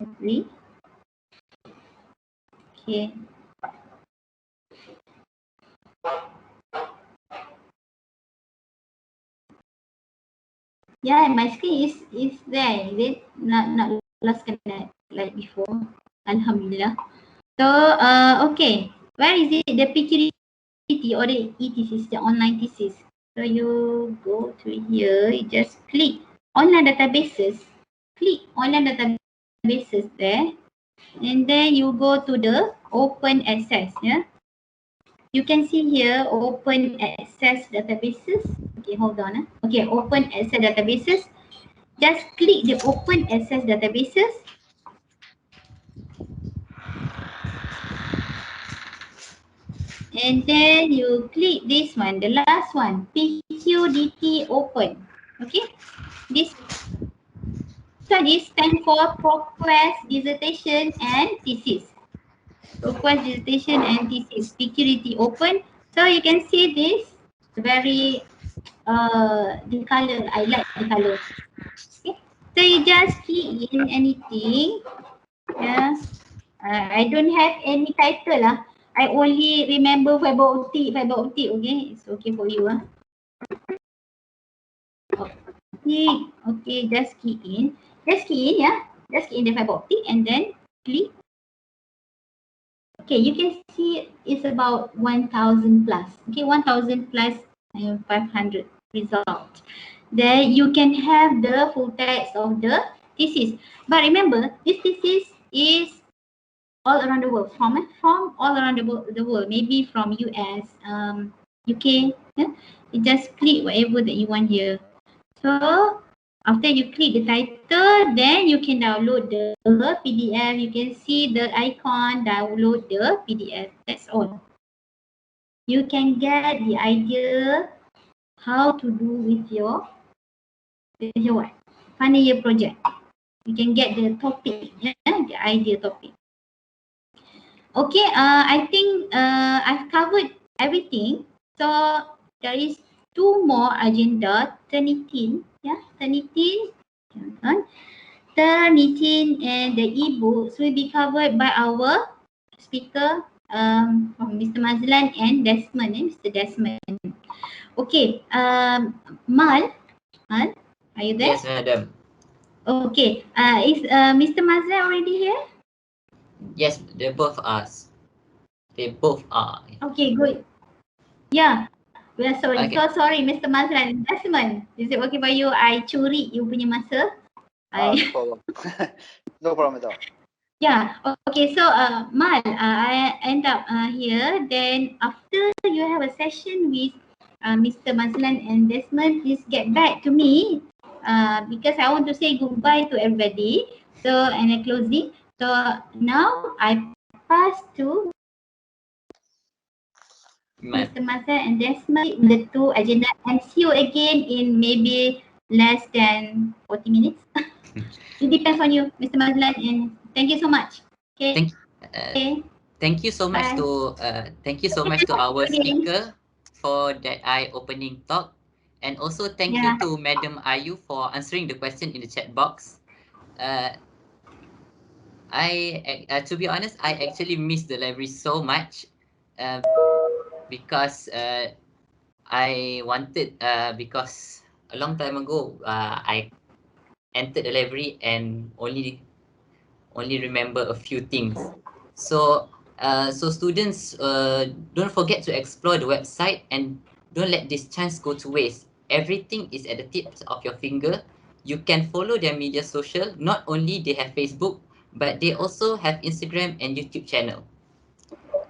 Okay. Yeah, my screen is there. Is it not lost connect like before? Alhamdulillah. So okay, where is it? The PQDT or the ETCs, the online thesis. So you go to here, you just click online databases. Click online databases there, and then you go to the open access. Yeah, you can see here open access databases. Okay, hold on. Okay, open access databases. Just click the open access databases. And then you click this one, the last one, PQDT open. Okay, this one is stand for Progress Dissertation and Thesis. Progress Dissertation and Thesis, PQDT open. So you can see this very the color. I like the color. Okay, so you just key in anything. Yeah, I don't have any title lah. I only remember fiber optic. Okay, it's okay for you. optic. Okay, just key in. Just key in, yeah. Just key in the fiber optic and then click. Okay, you can see it's about 1,000 plus. Okay, 1,000 plus 500 result. Then you can have the full text of the thesis. But remember, this thesis is all around the world, from all around the world, maybe from US, UK. Yeah? You just click whatever that you want here. So after you click the title, then you can download the PDF. You can see the icon, download the PDF. That's all. You can get the idea how to do with your what? Final year project. You can get the topic, yeah, the idea topic. Okay, I think I've covered everything. So there is two more agenda, Turnitin, yeah, Turnitin, Turnitin and the ebooks will be covered by our speaker, Mr. Mazlan and Desmond, Mr. Desmond. Okay, Mal, are you there? Yes, madam. Okay, is Mr. Mazlan already here? Yes, they both us. They both are. Okay, good. Yeah, we are sorry. Okay. So sorry, Mr. Mazlan. Desmond, is it okay for you? I curi you punya masa. No problem. No problem at all. Yeah, okay. So Mal, I end up here. Then after you have a session with Mr. Mazlan and Desmond, please get back to me because I want to say goodbye to everybody. So and a closing. So now I pass to Mr. Mazlan and Desmond the two agenda and see you again in maybe less than 40 minutes. It depends on you, Mr. Mazlan, and thank you so much. Okay. Thank you so much Bye. thank you so much to our speaker for that eye-opening talk, and also thank you to Madam Ayu for answering the question in the chat box. To be honest, I actually miss the library so much because I wanted because a long time ago I entered the library and only remember a few things. So students, don't forget to explore the website and don't let this chance go to waste. Everything is at the tips of your finger. You can follow their media social. Not only they have Facebook, but they also have Instagram and YouTube channel.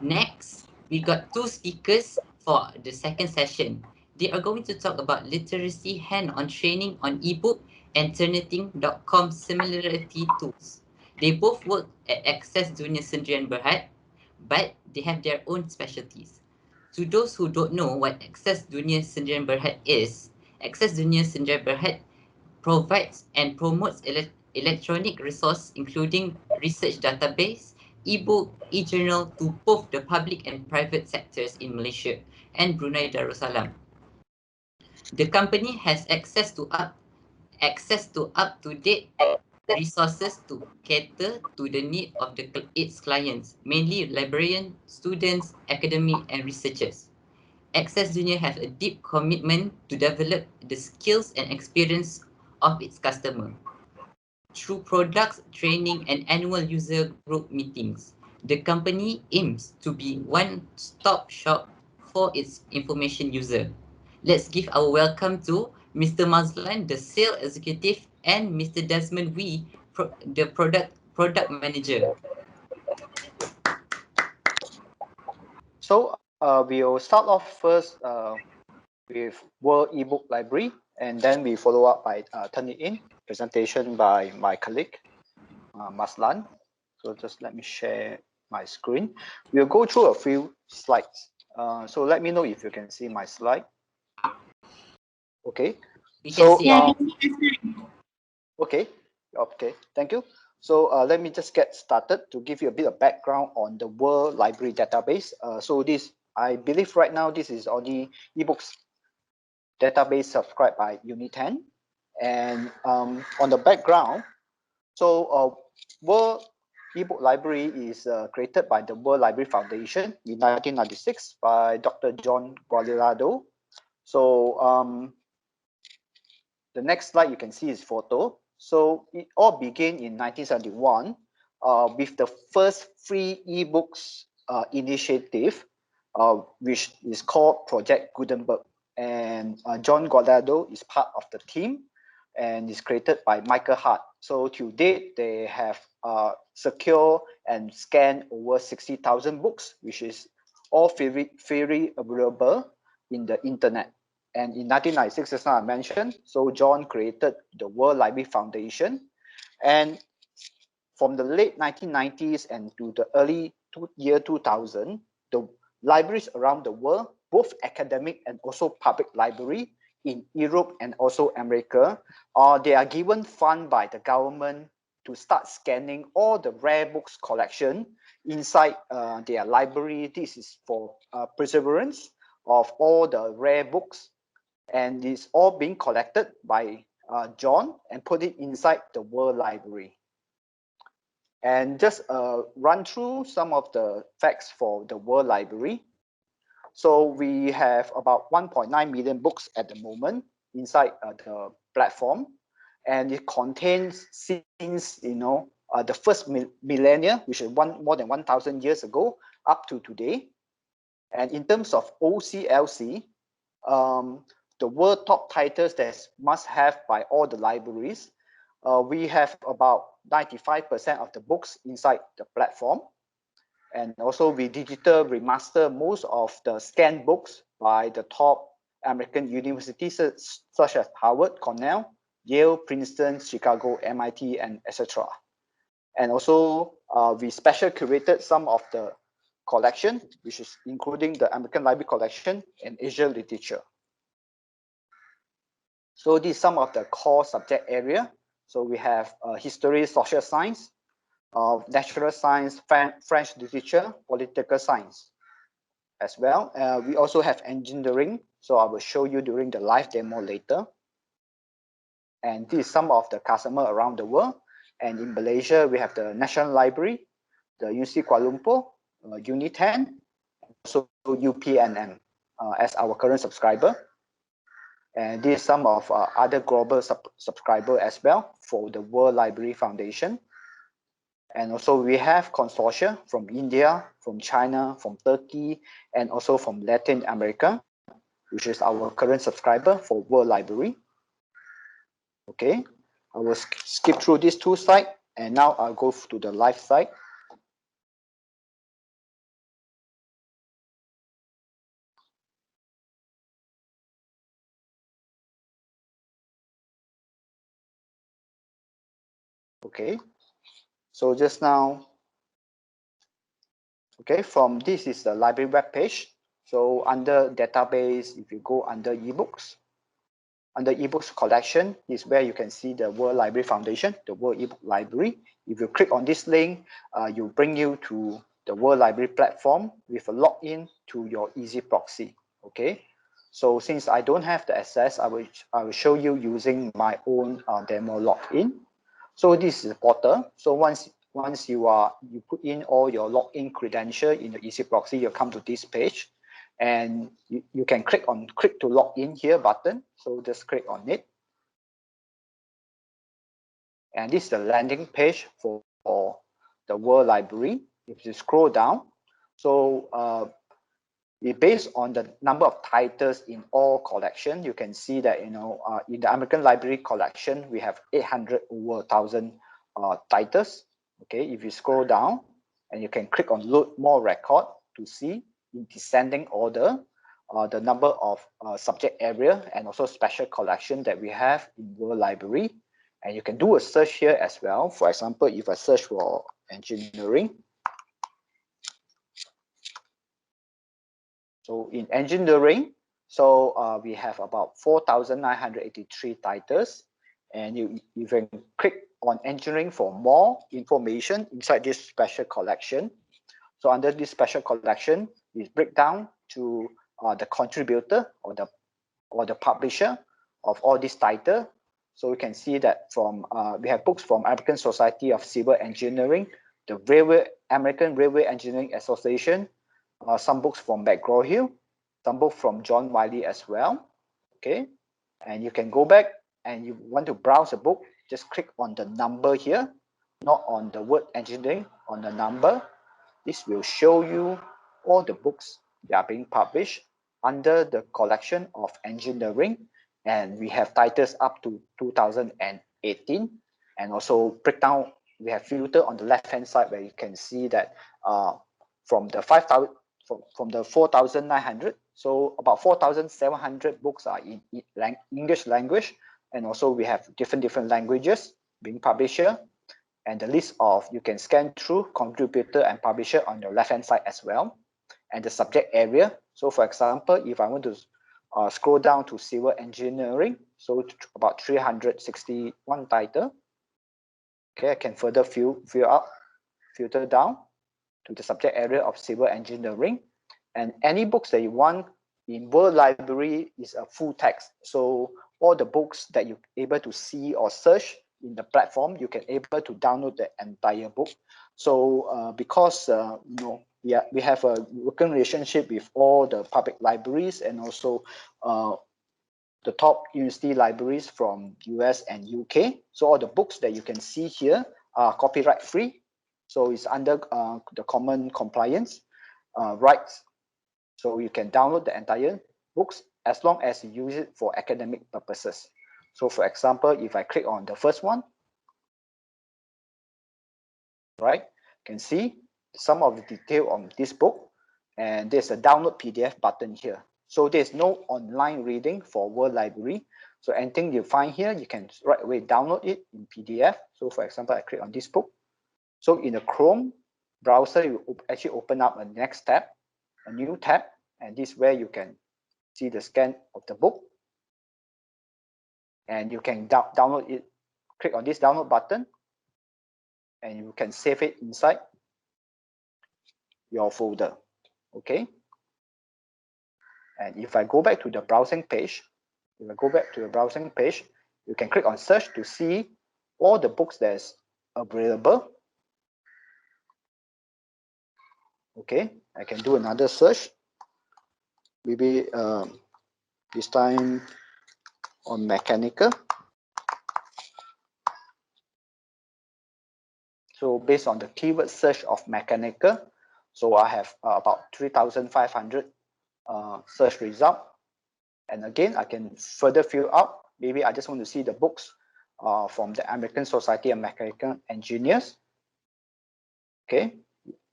Next, we got two speakers for the second session. They are going to talk about literacy hand-on training on ebook and Turnitin.com similarity tools. They both work at Access Dunia Sendirian Berhad, but they have their own specialties. To those who don't know what Access Dunia Sendirian Berhad is, Access Dunia Sendirian Berhad provides and promotes electronic resource including research database, ebook, e-journal to both the public and private sectors in Malaysia and Brunei Darussalam. The company has access to up-to-date resources to cater to the need of its clients, mainly librarians, students, academic, and researchers. Access Dunia has a deep commitment to develop the skills and experience of its customer. Through products, training, and annual user group meetings, the company aims to be one-stop shop for its information user. Let's give our welcome to Mr. Mazlan, the sales executive, and Mr. Desmond Wee, the product manager. So we'll start off first with World eBook Library, and then we follow up by Turnitin presentation by my colleague Mazlan. So just let me share my screen. We'll go through a few slides. So let me know if you can see my slide. Okay. Okay, thank you. So let me just get started to give you a bit of background on the World Library Database. So this, I believe right now, this is only ebooks database subscribed by UNITEN. And on the background, so World eBook Library is created by the World Library Foundation in 1996 by Dr. John Gualirado. So the next slide you can see is photo. So it all began in 1971 with the first free ebooks initiative, which is called Project Gutenberg. And John Guardado is part of the team and is created by Michael Hart. So to date, they have secure and scanned over 60,000 books, which is all freely available in the internet. And in 1996, as I mentioned, so John created the World Library Foundation. And from the late 1990s and to the early year 2000, the libraries around the world, both academic and also public library in Europe and also America, they are given fund by the government to start scanning all the rare books collection inside their library. This is for perseverance of all the rare books, and it's all being collected by John and put it inside the World Library. And just run through some of the facts for the World Library. So we have about 1.9 million books at the moment inside the platform, and it contains since the first millennia, which is more than 1,000 years ago, up to today. And in terms of OCLC, the world top titles that must have by all the libraries, we have about 95% of the books inside the platform. And also we digital remaster most of the scanned books by the top American universities such as Harvard, Cornell, Yale, Princeton, Chicago, MIT, and etc. And also we special curated some of the collection, which is including the American Library Collection and Asia Literature. So these are some of the core subject area. So we have history, social science, natural science, French literature, political science as well. We also have engineering. So I will show you during the live demo later. And this is some of the customer around the world. And in Malaysia, we have the National Library, the UC Kuala Lumpur, UNITEN, also UPNM as our current subscriber. And this is some of other global subscriber as well for the World Library Foundation. And also we have consortia from India, from China, from Turkey, and also from Latin America, which is our current subscriber for World Library. Okay, I will skip through these two sites, and now I'll go to the live site. Okay, so just now, okay, from this is the library web page. So under database, if you go under ebooks, under ebooks collection is where you can see the World Library Foundation, the World eBook Library. If you click on this link, you bring you to the World Library platform with a login to your Easy Proxy. Okay, so since I don't have the access, I will show you using my own demo login. So this is the portal. So once you put in all your login credential in the Easy Proxy, you'll come to this page, and you can click to log in here button. So just click on it, and this is the landing page for the World Library. If you scroll down, so it based on the number of titles in all collection, you can see that in the American Library Collection we have 800 over 1,000 titles. Okay, if you scroll down, and you can click on load more record to see in descending order the number of subject area and also special collection that we have in World Library. And you can do a search here as well. For example, if I search for engineering, so in engineering, so we have about 4,983 titles, and you can click on engineering for more information inside this special collection. So under this special collection, we break down to the contributor or the publisher of all these titles. So we can see that from we have books from American Society of Civil Engineering, the American Railway Engineering Association, some books from McGraw-Hill, some books from John Wiley as well. Okay, and you can go back and you want to browse a book, just click on the number here, not on the word engineering, on the number. This will show you all the books that are being published under the collection of engineering, and we have titles up to 2018, and also breakdown. We have filter on the left hand side where you can see that from the 5,000 from the 4,900, so about 4,700 books are in English language, and also we have different languages being published here, and the list of you can scan through contributor and publisher on the left hand side as well, and the subject area. So for example, if I want to scroll down to civil engineering, so about 361 title. Okay, I can further filter down to the subject area of civil engineering, and any books that you want in World Library is a full text. So all the books that you're able to see or search in the platform, you can able to download the entire book. So because you know, we have a working relationship with all the public libraries and also the top university libraries from US and UK. So all the books that you can see here are copyright free. So it's under the common compliance rights. So you can download the entire books as long as you use it for academic purposes. So for example, if I click on the first one, right, you can see some of the detail on this book, and there's a download PDF button here. So there's no online reading for World Library. So anything you find here, you can right away download it in PDF. So for example, I click on this book. So in the Chrome browser, you actually open up a next tab, a new tab, and this is where you can see the scan of the book. And you can download it. Click on this download button, and you can save it inside your folder. Okay. And if I go back to the browsing page, you can click on search to see all the books that's available. Okay, I can do another search. Maybe this time on mechanical. So based on the keyword search of mechanical, so I have about 3,500 search result. And again, I can further fill out. Maybe I just want to see the books from the American Society of Mechanical Engineers. Okay,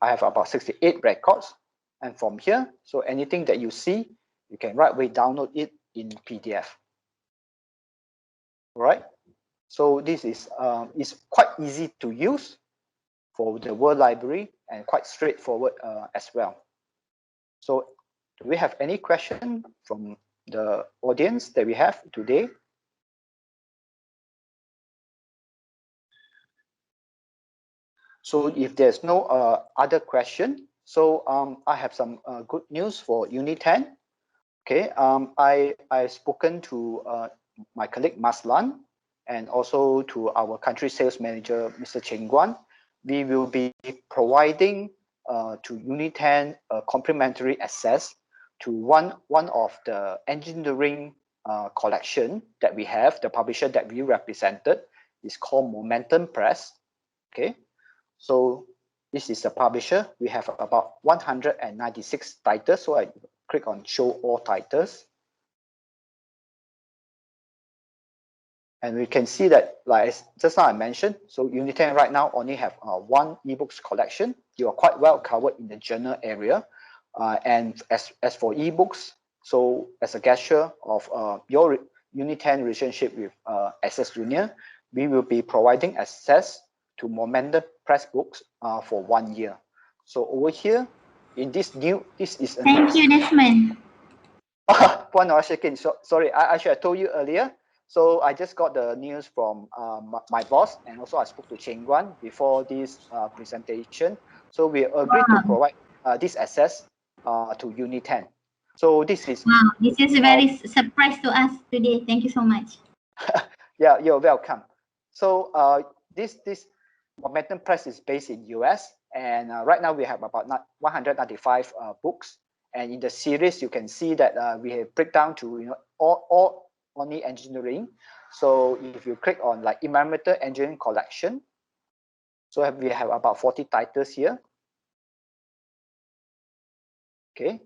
I have about 68 records. And from here, so anything that you see, you can right away download it in PDF. All right. So this is quite easy to use for the World Library and quite straightforward as well. So do we have any question from the audience that we have today? So if there's no other question, so I have some good news for UNITEN. Okay, I've spoken to my colleague Mazlan and also to our country sales manager, Mr. Cheng Guan. We will be providing to UNITEN a complimentary access to one of the engineering collection that we have. The publisher that we represented is called Momentum Press. Okay, so this is the publisher. We have about 196 titles. So I click on show all titles. And we can see that, like just now I mentioned, so UNITEN right now only have one ebooks collection. You are quite well covered in the journal area. And as for ebooks, so as a gesture of your UNITEN relationship with Access Dunia, we will be providing access to Momentum Press books for 1 year. So over here, in this is a Thank you, Desmond. Puan Norashikin, sorry, I should have told you earlier. So I just got the news from my boss, and also I spoke to Cheng Guan before this presentation. So we agreed to provide this access to UNITEN. So this is this is a very surprise to us today. Thank you so much. Yeah, you're welcome. So this Momentum Press is based in US, and right now we have about 195 books. And in the series, you can see that we have break down to all only engineering. So if you click on like environmental engineering collection, so we have about 40 titles here. Okay,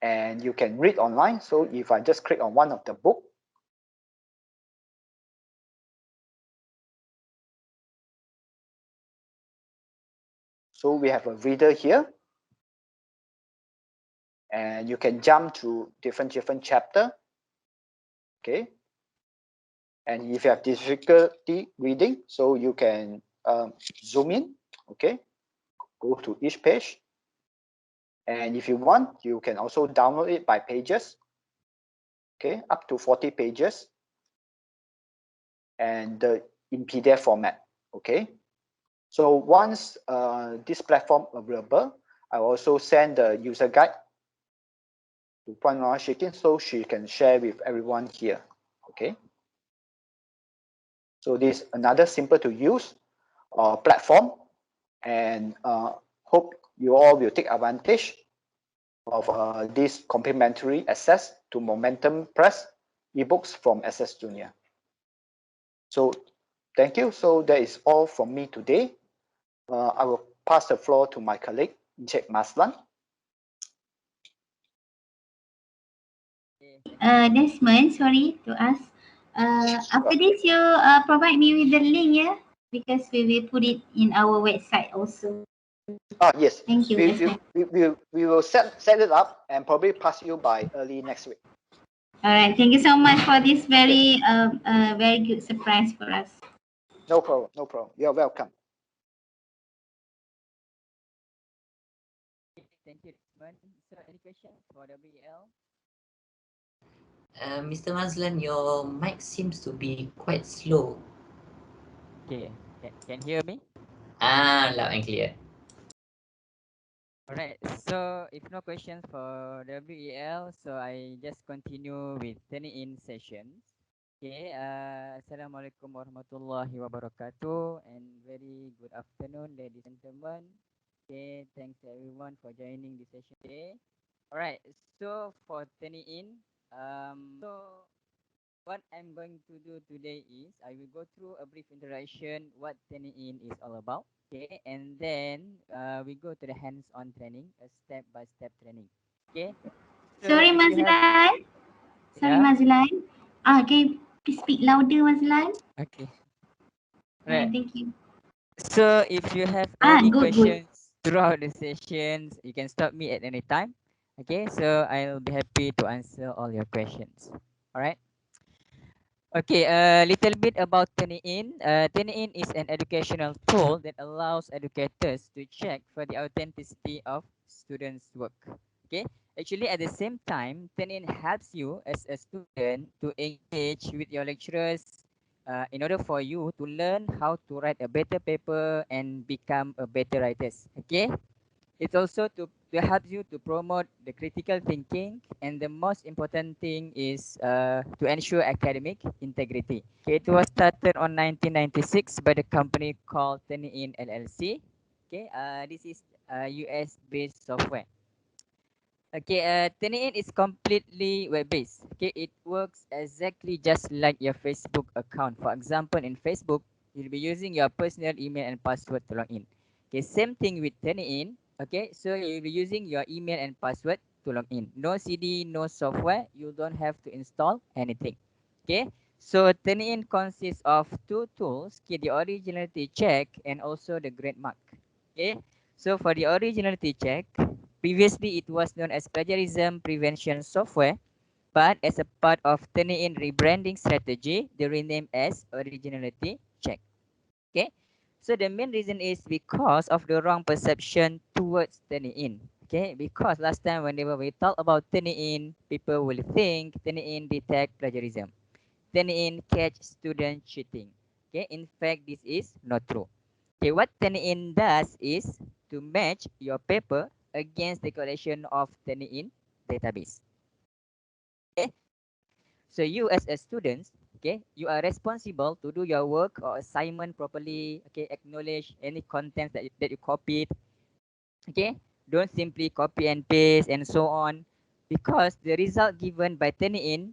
and you can read online. So if I just click on one of the book, so we have a reader here, and you can jump to different chapter. Okay, and if you have difficulty reading, so you can zoom in. Okay, go to each page, and if you want, you can also download it by pages. Okay, up to 40 pages, and in PDF format. Okay, so once this platform available, I will also send the user guide to Norashikin so she can share with everyone here. Okay, so this is another simple to use platform, and hope you all will take advantage of this complimentary access to Momentum Press ebooks from SS Dunia. So thank you. So that is all from me today. I will pass the floor to my colleague, Mazlan. Desmond, sorry to ask. After this, you provide me with the link, yeah? Because we will put it in our website also. Yes. Thank you, Desmond. We will set it up and probably pass you by early next week. All right. Thank you so much for this very very good surprise for us. No problem. No problem. You're welcome. Thank you, Desmond. So, any questions for WEL? Mr. Mazlan, your mic seems to be quite slow. Okay, can hear me? Loud and clear. Alright, so if no questions for WEL, so I just continue with Turnitin sessions. Okay, Assalamualaikum warahmatullahi wabarakatuh, and very good afternoon, ladies and gentlemen. Okay, thanks everyone for joining this session today. Alright, so for Turnitin, so what I'm going to do today is I will go through a brief introduction what Turnitin is all about. Okay, and then we go to the hands-on training, a step-by-step training. Okay. So Sorry, Mazlan. Sorry, Yeah? Mazlan. Can you please speak louder, Mazlan? Okay. Right. Right. Thank you. So if you have any Good. questions throughout the sessions, you can stop me at any time. Okay, so I'll be happy to answer all your questions. All right. Okay, a little bit about Turnitin. Turnitin is an educational tool that allows educators to check for the authenticity of students' work. Okay, actually at the same time, Turnitin helps you as a student to engage with your lecturers in order for you to learn how to write a better paper and become a better writers. Okay, it's also to help you to promote the critical thinking, and the most important thing is to ensure academic integrity. Okay, it was started on 1996 by the company called Turnitin LLC. Okay, this is US-based software. Okay, Turnitin is completely web-based. Okay, it works exactly just like your Facebook account. For example, in Facebook, you'll be using your personal email and password to log in. Okay, same thing with Turnitin. Okay, so you'll be using your email and password to log in. No CD, no software. You don't have to install anything. Okay, so Turnitin consists of two tools, okay, the Originality Check and also the Grade Mark. Okay, so for the Originality Check, previously, it was known as plagiarism prevention software, but as a part of Turnitin rebranding strategy, they renamed as Originality Check. Okay, so the main reason is because of the wrong perception towards Turnitin. Okay, because last time whenever we talk about Turnitin, people will think Turnitin detect plagiarism. Turnitin catch student cheating. Okay, in fact, this is not true. Okay, what Turnitin does is to match your paper against the collection of Turnitin database. Okay, so you as a student, okay, you are responsible to do your work or assignment properly. Okay, acknowledge any contents that you copied. Okay, don't simply copy and paste and so on, because the result given by Turnitin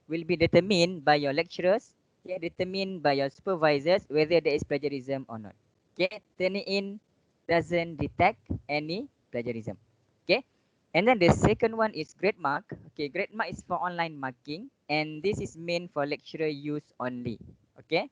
will be determined by your lecturers, okay, determined by your supervisors whether there is plagiarism or not. Okay, Turnitin doesn't detect any plagiarism. Okay, and then the second one is grade mark. Okay, grade mark is for online marking, and this is meant for lecturer use only. Okay,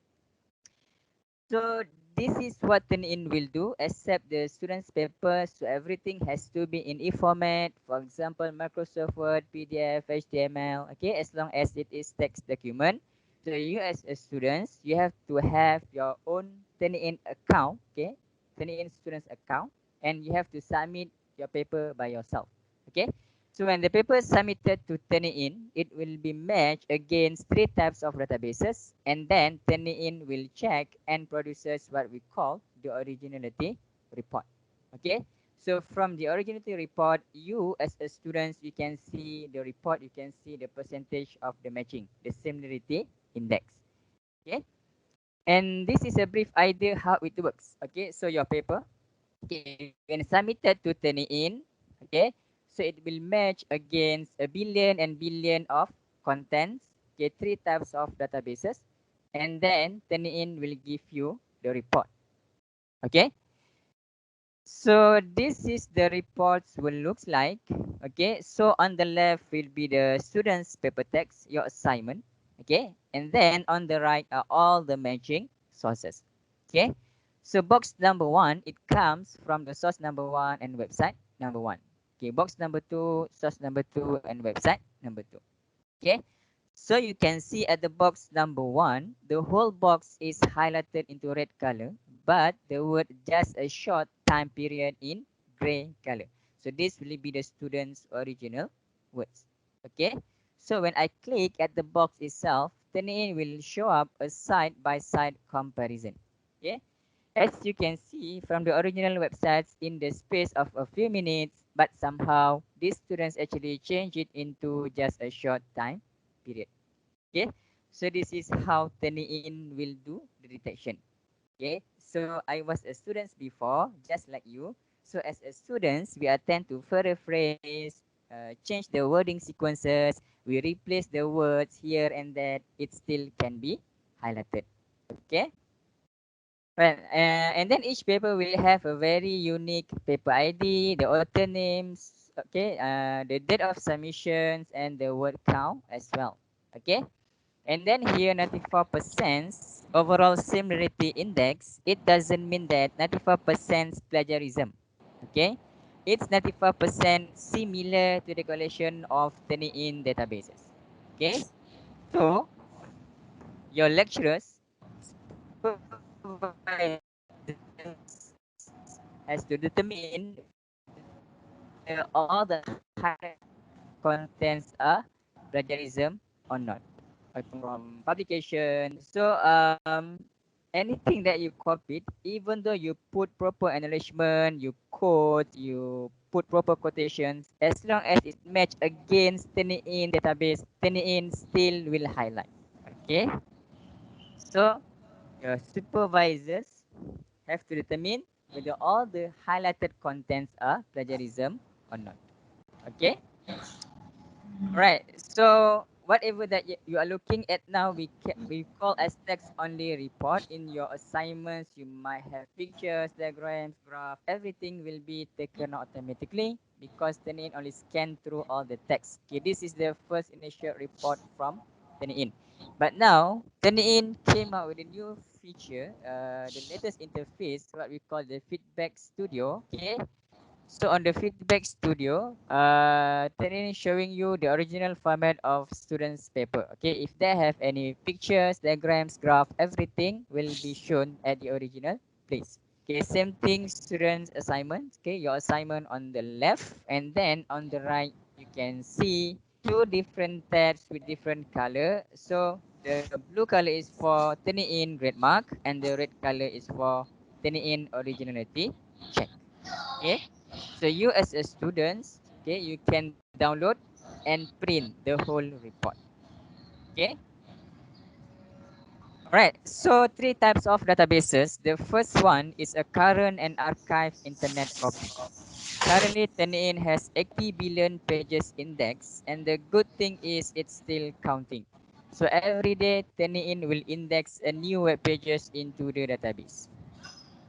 so this is what Turnitin will do, except the student's paper. So everything has to be in e-format. For example, Microsoft Word, PDF, HTML. Okay, as long as it is text document. So you as a student, you have to have your own Turnitin account. Okay, Turnitin student's account, and you have to submit your paper by yourself. Okay. So when the paper is submitted to Turnitin, it will be matched against three types of databases, and then Turnitin will check and produces what we call the originality report. Okay. So from the originality report, you as a student, you can see the report, you can see the percentage of the matching, the similarity index. Okay. And this is a brief idea how it works. Okay. So your paper, okay, when submitted to Turnitin, okay, so it will match against a billion and billion of contents, okay, three types of databases, and then Turnitin will give you the report. Okay, so this is the reports will looks like. Okay, so on the left will be the student's paper text, your assignment. Okay, and then on the right are all the matching sources. Okay, so box number one, it comes from the source number one and website number one. Okay, box number two, source number two, and website number two. Okay, so you can see at the box number one, the whole box is highlighted into red color, but the word just a short time period in gray color. So this will be the student's original words. Okay, so when I click at the box itself, Turnitin will show up a side-by-side comparison. Okay, as you can see from the original websites in the space of a few minutes, but somehow these students actually change it into just a short time period. Okay, so this is how Turnitin will do the detection. Okay, so I was a student before, just like you. So as a students, we attend to paraphrase, change the wording sequences, we replace the words here and there, it still can be highlighted. Okay. Well, and then each paper will have a very unique paper ID, the author names, okay, the date of submissions, and the word count as well. Okay, and then here 94% overall similarity index. It doesn't mean that 94% plagiarism. Okay, it's 95% similar to the collection of Turnitin databases. Okay, so your lecturers has to determine whether all the highlighted contents are plagiarism or not. From publication. So anything that you copied, even though you put proper acknowledgement, you quote, you put proper quotations, as long as it match against Turnitin database, Turnitin still will highlight. Okay. So your supervisors have to determine whether all the highlighted contents are plagiarism or not. Okay. Right. So whatever that you are looking at now, we call as text only report. In your assignments, you might have pictures, diagrams, graph. Everything will be taken automatically because Turnitin only scan through all the text. Okay, this is the first initial report from Turnitin. But now Turnitin came out with a new feature, the latest interface, what we call the feedback studio. Okay, so on the feedback studio, Turnitin is showing you the original format of students' paper. Okay, if they have any pictures, diagrams, graph, everything will be shown at the original place. Okay, same thing, students' assignment. Okay, your assignment on the left, and then on the right, you can see two different tabs with different color. So the blue color is for Turnitin grade mark, and the red color is for Turnitin originality check. Okay, so you as a student, okay, you can download and print the whole report. Okay, all right, so three types of databases. The first one is a current and archive internet copy. Currently Turnitin has 80 billion pages index, and the good thing is it's still counting. So every day, Turnitin will index a new web pages into the database.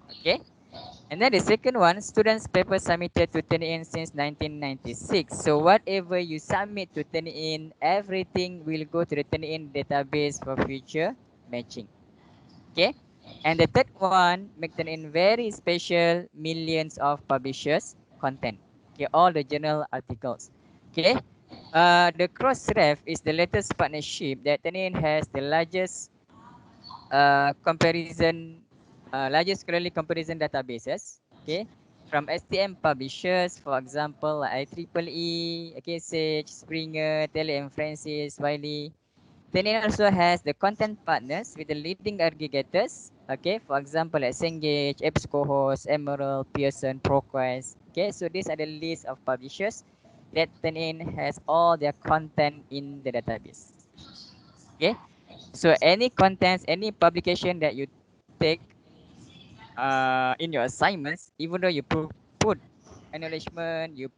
Okay. And then the second one, students' paper submitted to Turnitin since 1996. So whatever you submit to Turnitin, everything will go to the Turnitin database for future matching. Okay. And the third one, make Turnitin very special, millions of publishers content. Okay, all the journal articles. Okay. The Crossref is the latest partnership that Turnitin has the largest largest scholarly comparison databases. Okay, from STM publishers, for example, like IEEE, okay, Sage, Springer, Taylor and Francis, Wiley. Then it also has the content partners with the leading aggregators. Okay, for example, like Cengage, EBSCOhost, Emerald, Pearson, ProQuest. Okay, so these are the list of publishers that Turnitin has all their content in the database. Okay, so any contents, any publication that you take in your assignments, even though you put acknowledgement, you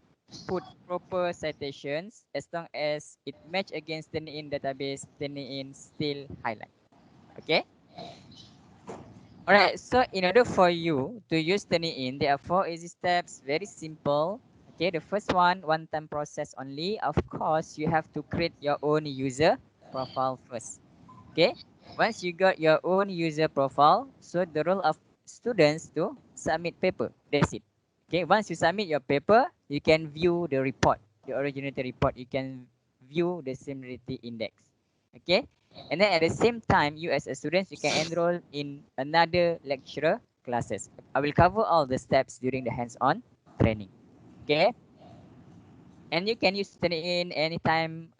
put proper citations, as long as it match against the in database, Turnitin still highlight. Okay. All right. So in order for you to use Turnitin, there are 4 easy steps. Very simple. Okay. The first one-time process only. Of course, you have to create your own user profile first. Okay. Once you got your own user profile, so the role of students to submit paper. That's it. Okay. Once you submit your paper, you can view the report, the originality report. You can view the similarity index. Okay. And then at the same time, you as a student, you can enroll in another lecturer classes. I will cover all the steps during the hands-on training. Okay. And you can use Turnitin anytime,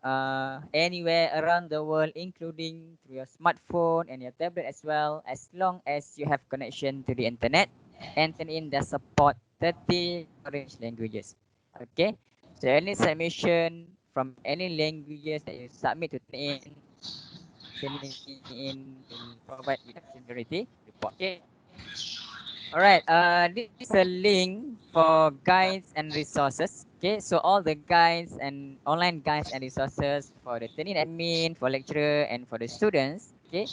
anywhere around the world, including through your smartphone and your tablet as well, as long as you have connection to the internet. And Turnitin does support 30 orange languages. Okay, so any submission from any languages that you submit to Turnitin will provide with similarity report. Okay. All right. This is a link for guides and resources. Okay, so all the guides and online guides and resources for the training admin, for lecturer, and for the students. Okay.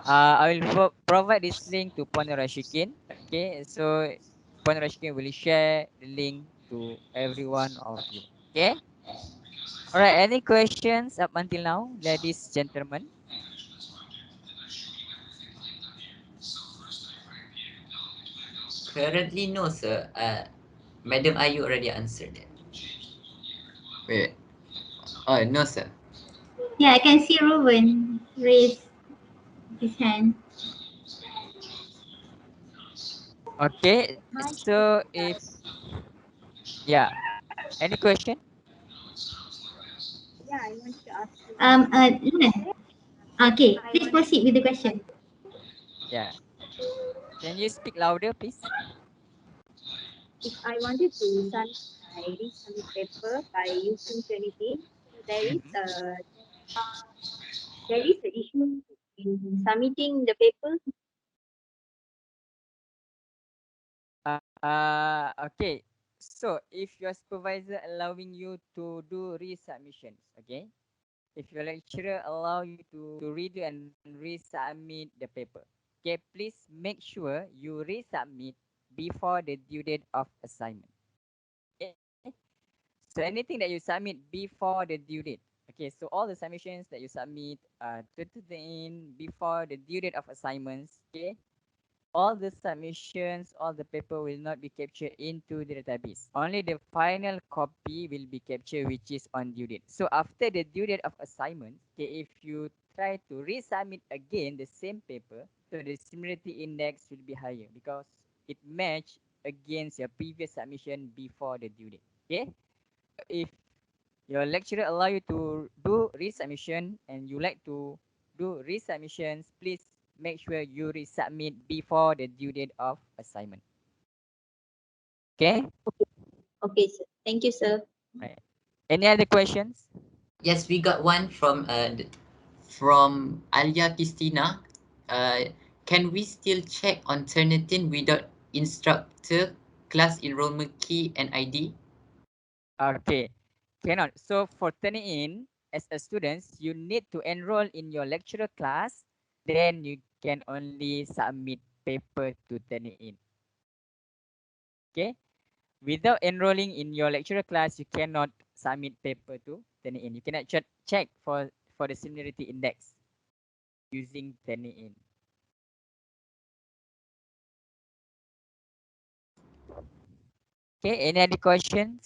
I will provide this link to Norashikin. Okay, so Norashikin will share the link to every one of you. Okay. All right. Any questions up until now, ladies, gentlemen? Currently, no, sir. Madam Ayu already answered that. Wait. Oh, no, sir. Yeah, I can see Ruben raise his hand. Okay. So if yeah, any question? Yeah, I want to ask you. Luan. Okay, please proceed with the question. Yeah. Can you speak louder, please? If I wanted to resubmit paper by using Turnitin, there is Mhm. a there is an issue in submitting the paper. Okay. So if your supervisor allowing you to do resubmissions, okay? If your lecturer allow you to redo and resubmit the paper, okay, please make sure you resubmit before the due date of assignment. Okay? So anything that you submit before the due date. Okay, so all the submissions that you submit to the in before the due date of assignments, okay, all the submissions, all the paper will not be captured into the database. Only the final copy will be captured, which is on due date. So after the due date of assignment, okay, if you try to resubmit again the same paper, so the similarity index will be higher because it matched against your previous submission before the due date. Okay, if your lecturer allow you to do resubmission and you like to do resubmissions, please make sure you resubmit before the due date of assignment. Okay? Okay, sir. Thank you, sir. Right. Any other questions? Yes, we got one from Alia Christina. Can we still check on Turnitin without instructor, class enrollment key, and ID? Okay. Cannot. So for turning in, as a student, you need to enroll in your lecturer class, then you can only submit paper to turn it in. Okay, without enrolling in your lecturer class, you cannot submit paper to turn it in. You cannot check for the similarity index using turn it in. Okay, any other questions?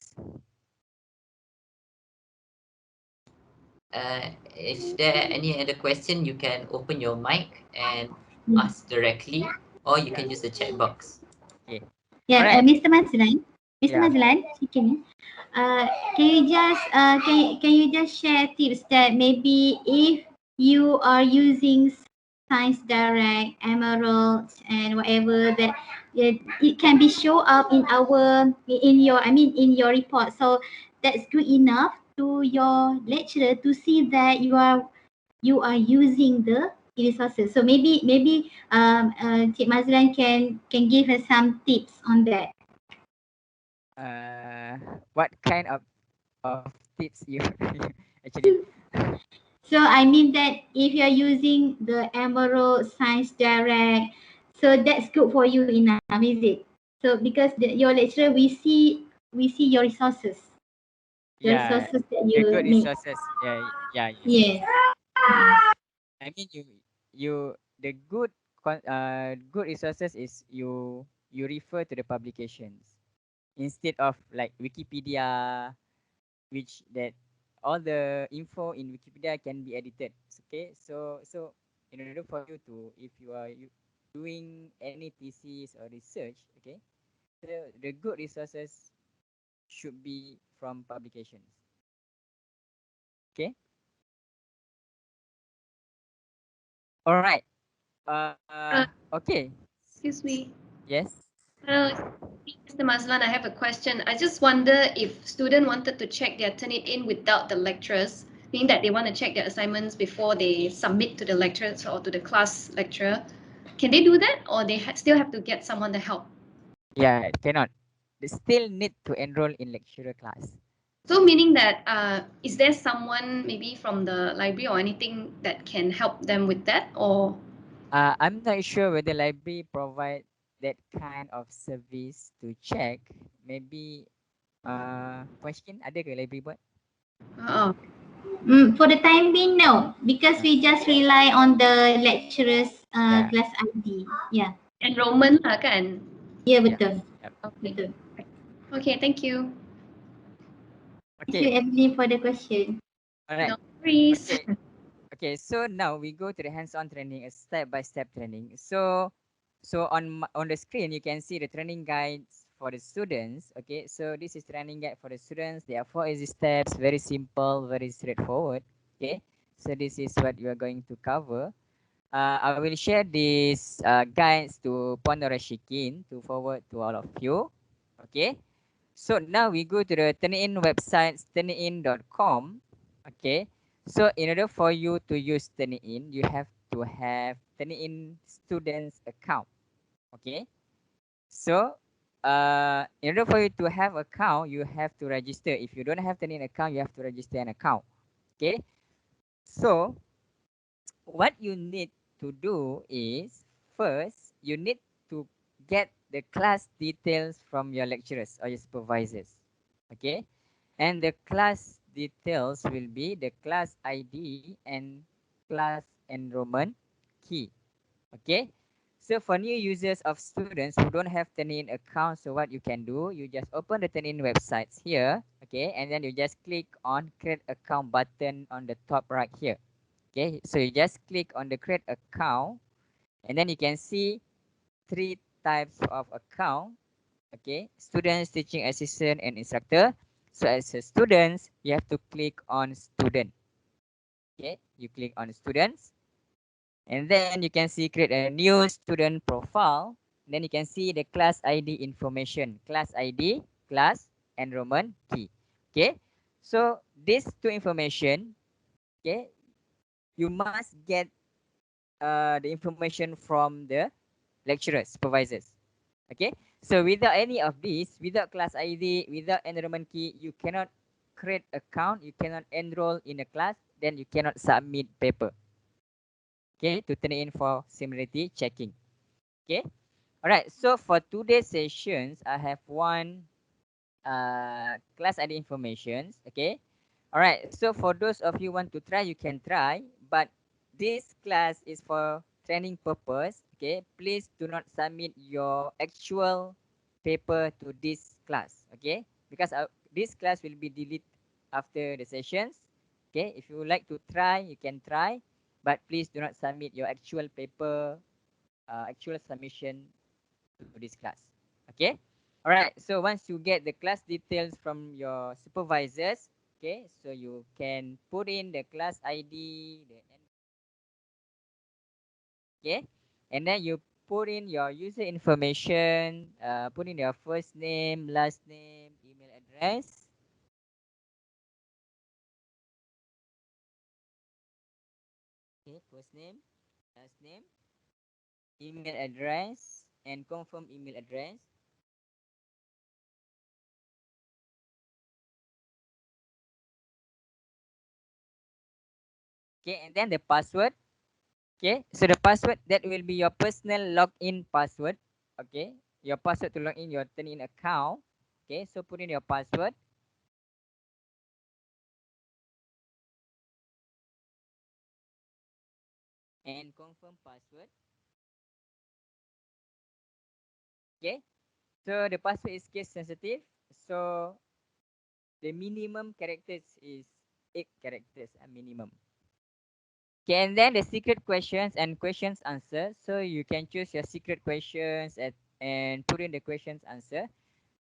If there any other question, you can open your mic and Hmm. ask directly, or you can use the chat box. Okay. Yeah, Alright. Mr. Mazlan, Yeah. can you just can you just share tips that maybe if you are using Science Direct, Emerald, and whatever that it can be show up in in your report. So that's good enough to your lecturer to see that you are using the resources. So maybe Cik Mazlan can give us some tips on that. What kind of tips you actually? So I mean that if you're using the Emerald Science Direct, so that's good for you enough, is it? So because your lecturer, we see your resources, the Yeah, resources that the you good make. resources. Yeah, yes. Yes. I mean, you the good resources is you refer to the publications instead of like Wikipedia, which that all the info in Wikipedia can be edited. Okay, so in order for you to, if you are doing any thesis or research, okay, the good resources should be from publications. Okay. All right. Okay. Excuse me. Yes. Mr. Mazlan, I have a question. I just wonder if student wanted to check their Turnitin without the lecturers, meaning that they want to check their assignments before they submit to the lecturers or to the class lecturer. Can they do that, or they still have to get someone to help? Yeah, it cannot. They still need to enroll in lecturer class. So meaning that is there someone maybe from the library or anything that can help them with that, or I'm not sure whether library provide that kind of service to check. Maybe question ada ke library buat? uh, For the time being, no, because we just rely on the lecturer's Yeah. class ID. Yeah. enrollment lah kan? Yeah, betul. Yep. Betul. Okay, thank you. Thank you, Okay. Evelyn, for the question. All right. No worries. Okay. Okay. So now we go to the hands-on training, a step-by-step training. So on the screen you can see the training guides for the students. Okay. So this is training guide for the students. There are 4 easy steps, very simple, very straightforward. Okay. So this is what you are going to cover. I will share these guides to Norashikin to forward to all of you. Okay. So now we go to the Turnitin website, turnitin.com. Okay. So in order for you to use Turnitin, you have to have Turnitin students account. Okay. So in order for you to have account, you have to register. If you don't have Turnitin account, you have to register an account. Okay. So what you need to do is, first you need to get the class details from your lecturers or your supervisors. Okay, and the class details will be the class ID and class enrollment key. Okay, so for new users of students who don't have Turnitin account, so what you can do, you just open the Turnitin websites here. Okay, and then you just click on create account button on the top right here. Okay, so you just click on the create account, and then you can see 3 types of account. Okay, students, teaching assistant, and instructor. So as a student, you have to click on student. Okay, you click on students, and then you can see create a new student profile. Then you can see the class ID information, class ID, class enrollment key. Okay, so these 2 information, okay, you must get the information from the lecturers, supervisors. Okay, so without any of these, without class ID, without enrollment key, you cannot create account, you cannot enroll in a class, then you cannot submit paper. Okay, to turn it in for similarity checking. Okay, all right. So for today's sessions, I have one class ID informations. Okay, all right. So for those of you want to try, you can try, but this class is for training purpose. Okay, please do not submit your actual paper to this class. Okay, because this class will be deleted after the sessions. Okay, if you would like to try, you can try, but please do not submit your actual paper, actual submission to this class. Okay, all right. So once you get the class details from your supervisors, okay, so you can put in the class ID, okay, and then you put in your user information, put in your first name, last name, email address. Okay, first name, last name, email address, and confirm email address. Okay, and then the password. Okay, so the password that will be your personal login password. Okay, your password to log in your Turnitin account. Okay, so put in your password. And confirm password. Okay, so the password is case sensitive. So the minimum characters is 8 characters, a minimum. Okay, and then the secret questions and questions answer. So you can choose your secret questions and put in the questions answer.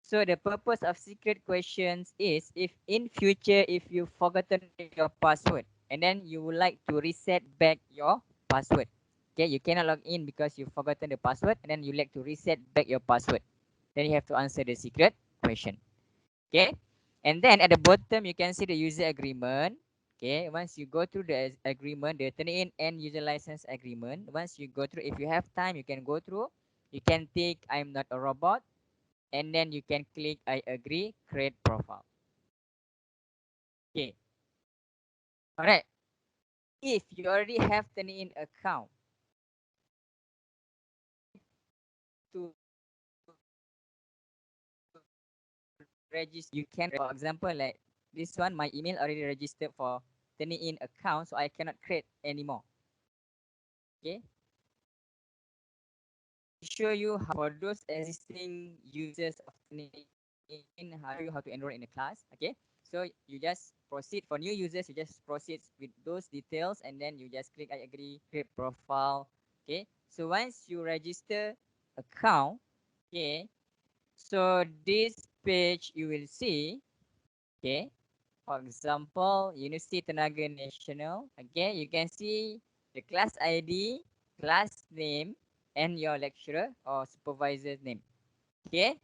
So the purpose of secret questions is if in future, if you forgotten your password and then you would like to reset back your password. Okay, you cannot log in because you forgotten the password and then you like to reset back your password. Then you have to answer the secret question. Okay, and then at the bottom you can see the user agreement. Okay, once you go through the agreement, the Turnitin and user license agreement, once you go through, if you have time, you can go through. You can take I'm not a robot, and then you can click I agree, create profile. Okay, all right. If you already have Turnitin account, to register, you can, for example, like this one, my email already registered for Turnitin account, so I cannot create anymore. Okay, show you how, for those existing users of Turnitin, how to enroll in the class. Okay, so you just proceed for new users, you just proceed with those details and then you just click I agree, create profile. Okay, so once you register account, okay, so this page you will see, okay, for example, University Tenaga Nasional. Okay, you can see the class ID, class name, and your lecturer or supervisor's name. Okay,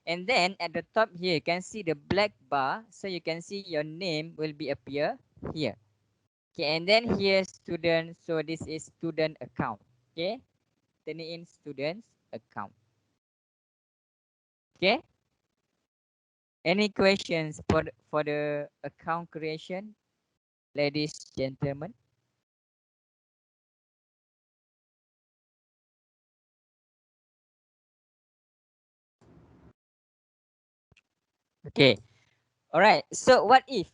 and then at the top here, you can see the black bar. So you can see your name will be appear here. Okay, and then here student. So this is student account. Okay, Turnitin students account. Okay. Any questions for the account creation, ladies, gentlemen? Okay. All right. So what if,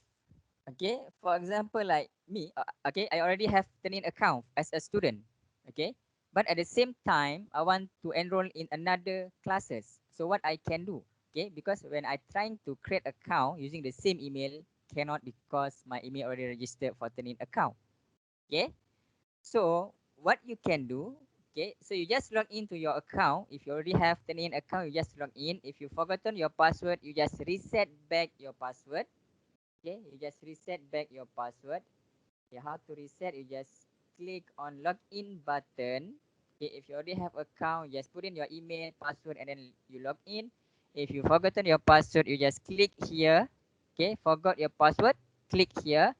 okay, for example, like me, okay, I already have Turnitin account as a student, okay, but at the same time, I want to enroll in another classes. So what I can do, okay, because when I trying to create account using the same email, cannot because my email already registered for Turnitin account, okay. So what you can do, okay, so you just log into your account. If you already have Turnitin account, you just log in. If you forgotten your password, you just reset back your password. Okay, you just reset back your password. Okay, how to reset? You just click on login button. Okay, if you already have account, just put in your email, password, and then you log in. If you forgotten your password, you just click here. Okay, forgot your password, click here.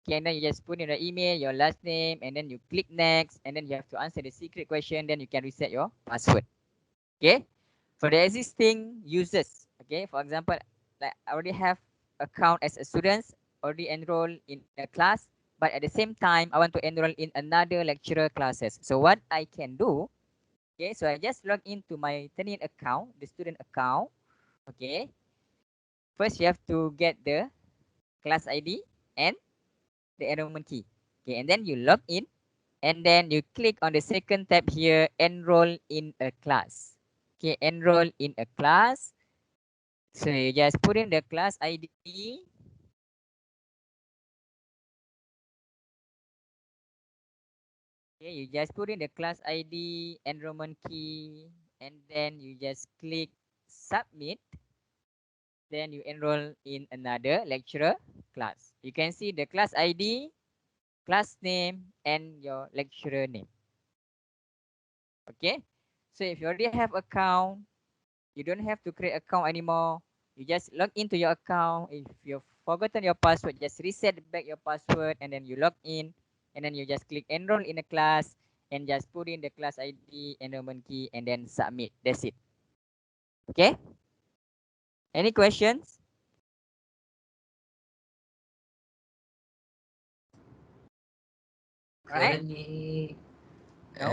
Okay, and then you just put in your email, your last name, and then you click next, and then you have to answer the secret question, then you can reset your password. Okay, for the existing users, okay, for example, like I already have account as a student, already enrolled in a class, but at the same time, I want to enroll in another lecturer classes. So what I can do, okay, so I just log into my Turnitin account, the student account, okay. First, you have to get the class ID and the enrollment key. Okay, and then you log in, and then you click on the second tab here, enroll in a class. Okay, enroll in a class. So you just put in the class ID. Okay, you just put in the class ID, enrollment key, and then you just click submit. Then you enroll in another lecturer class. You can see the class ID, class name, and your lecturer name. Okay, so if you already have account, you don't have to create account anymore. You just log into your account. If you've forgotten your password, just reset back your password, and then you log in, and then you just click enroll in a class and just put in the class ID, enrollment key, and then submit. That's it. Okay, any questions? Right? Currently, No.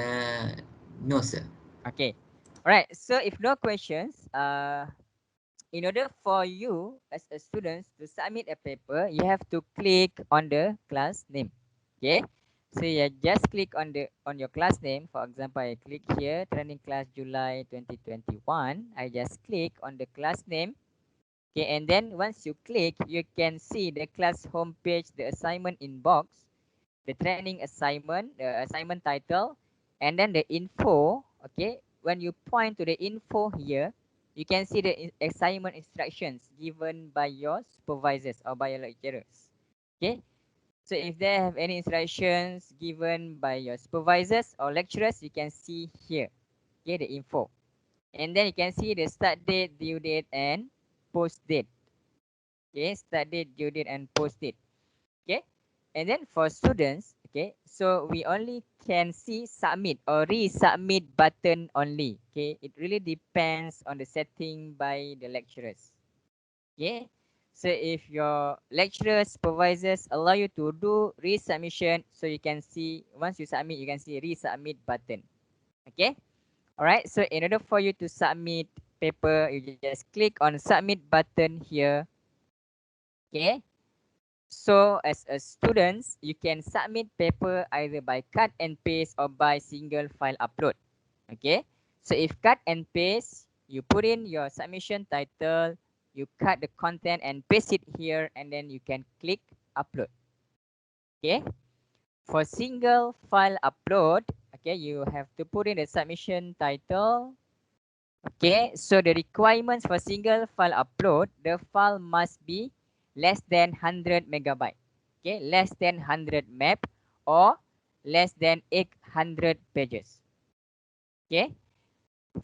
no, sir. Okay. All right. So if no questions, in order for you as a student to submit a paper, you have to click on the class name. Okay. So you just click on your class name. For example, I click here, training class July 2021. I just click on the class name. Okay, and then once you click, you can see the class homepage, the assignment inbox, the training assignment, the assignment title, and then the info. Okay, when you point to the info here, you can see the assignment instructions given by your supervisors or by your lecturers. Okay, so if they have any instructions given by your supervisors or lecturers, you can see here. Okay, the info, and then you can see the start date, due date, and post date. Okay, start date, due date, and post date. Okay, and then for students, okay, so we only can see submit or resubmit button only. Okay, it really depends on the setting by the lecturers. Okay, so if your lecturers, supervisors allow you to do resubmission, so you can see once you submit, you can see resubmit button. Okay, all right, so in order for you to submit paper, you just click on submit button here. Okay, so as a student, you can submit paper either by cut and paste or by single file upload. Okay, so if cut and paste, you put in your submission title, you cut the content and paste it here, and then you can click upload. Okay, for single file upload, okay, you have to put in the submission title. Okay, so the requirements for single file upload, the file must be less than 100 megabyte. Okay, less than 100 MB or less than 800 pages. Okay,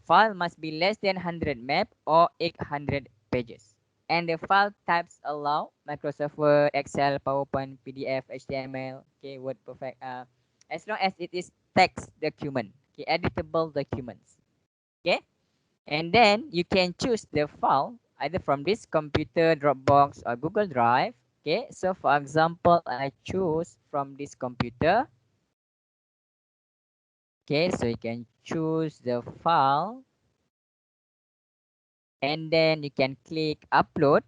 file must be less than 100 MB or 800 pages. And the file types allow Microsoft Word, Excel, PowerPoint, PDF, HTML, okay, Word Perfect, as long as it is text document, okay, editable documents. Okay, and then you can choose the file either from this computer, Dropbox, or Google Drive. Okay, so for example, I choose from this computer. Okay, so you can choose the file, and then you can click upload.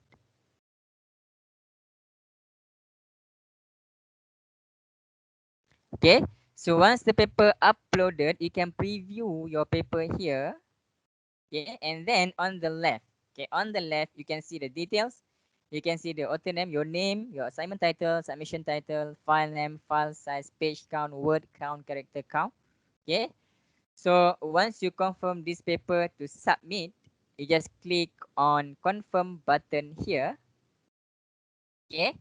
Okay, so once the paper uploaded, you can preview your paper here. Okay, and then on the left, okay, on the left, you can see the details. You can see the author name, your name, your assignment title, submission title, file name, file size, page count, word count, character count. Okay, so once you confirm this paper to submit, you just click on confirm button here. Okay,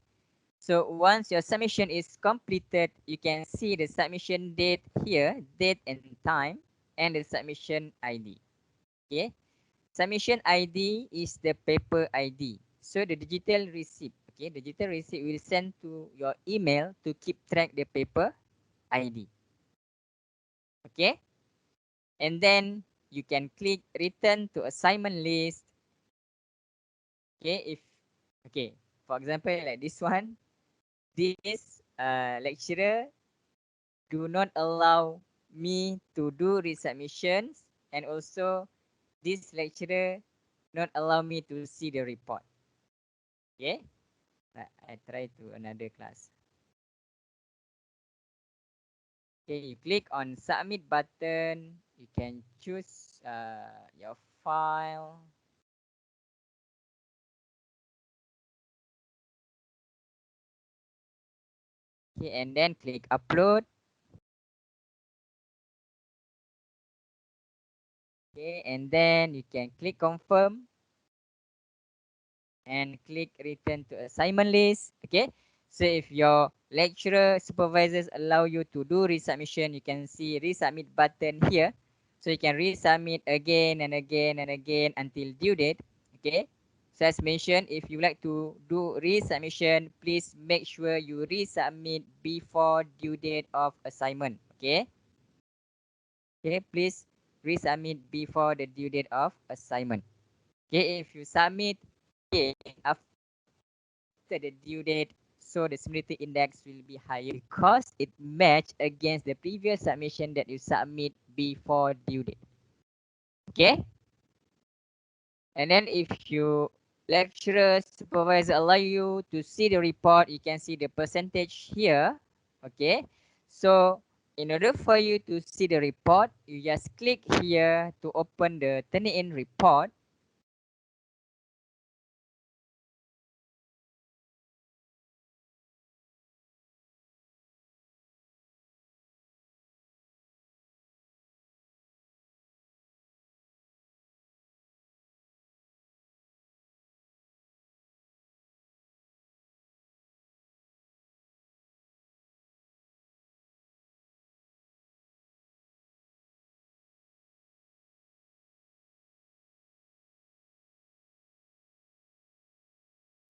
so once your submission is completed, you can see the submission date here, date and time, and the submission ID. Okay, submission ID is the paper ID. So the digital receipt, okay, the digital receipt will send to your email to keep track the paper ID. Okay, and then you can click return to assignment list. Okay, okay, For example, like this one, this lecturer do not allow me to do resubmissions, and also this lecturer not allow me to see the report. Okay, I try to another class. Okay, you click on submit button. You can choose your file. Okay, and then click upload. Okay, and then you can click confirm and click return to assignment list. Okay, so if your lecturer supervisors allow you to do resubmission, you can see resubmit button here. So you can resubmit again and again and again until due date. Okay, so as mentioned, if you like to do resubmission, please make sure you resubmit before due date of assignment. Okay, please resubmit before the due date of assignment. Okay, if you submit again after the due date, so the similarity index will be higher because it match against the previous submission that you submit before due date. Okay, and then if you lecturer supervisor allow you to see the report, you can see the percentage here. Okay, so in order for you to see the report, you just click here to open the Turnitin report.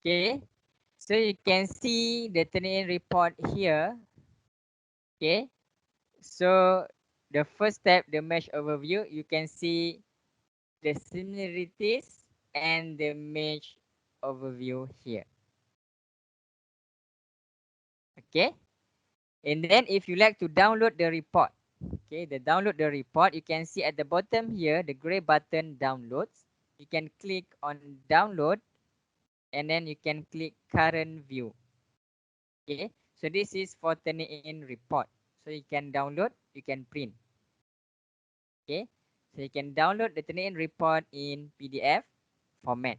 Okay, so you can see the Turnitin report here. Okay, so the first step, the mesh overview, you can see the similarities and the mesh overview here. Okay, and then if you like to download the report, okay, the download the report, you can see at the bottom here the gray button downloads. You can click on download and then you can click current view. Okay, so this is for Turnitin report, so you can download, you can print. Okay, so you can download the Turnitin report in PDF format.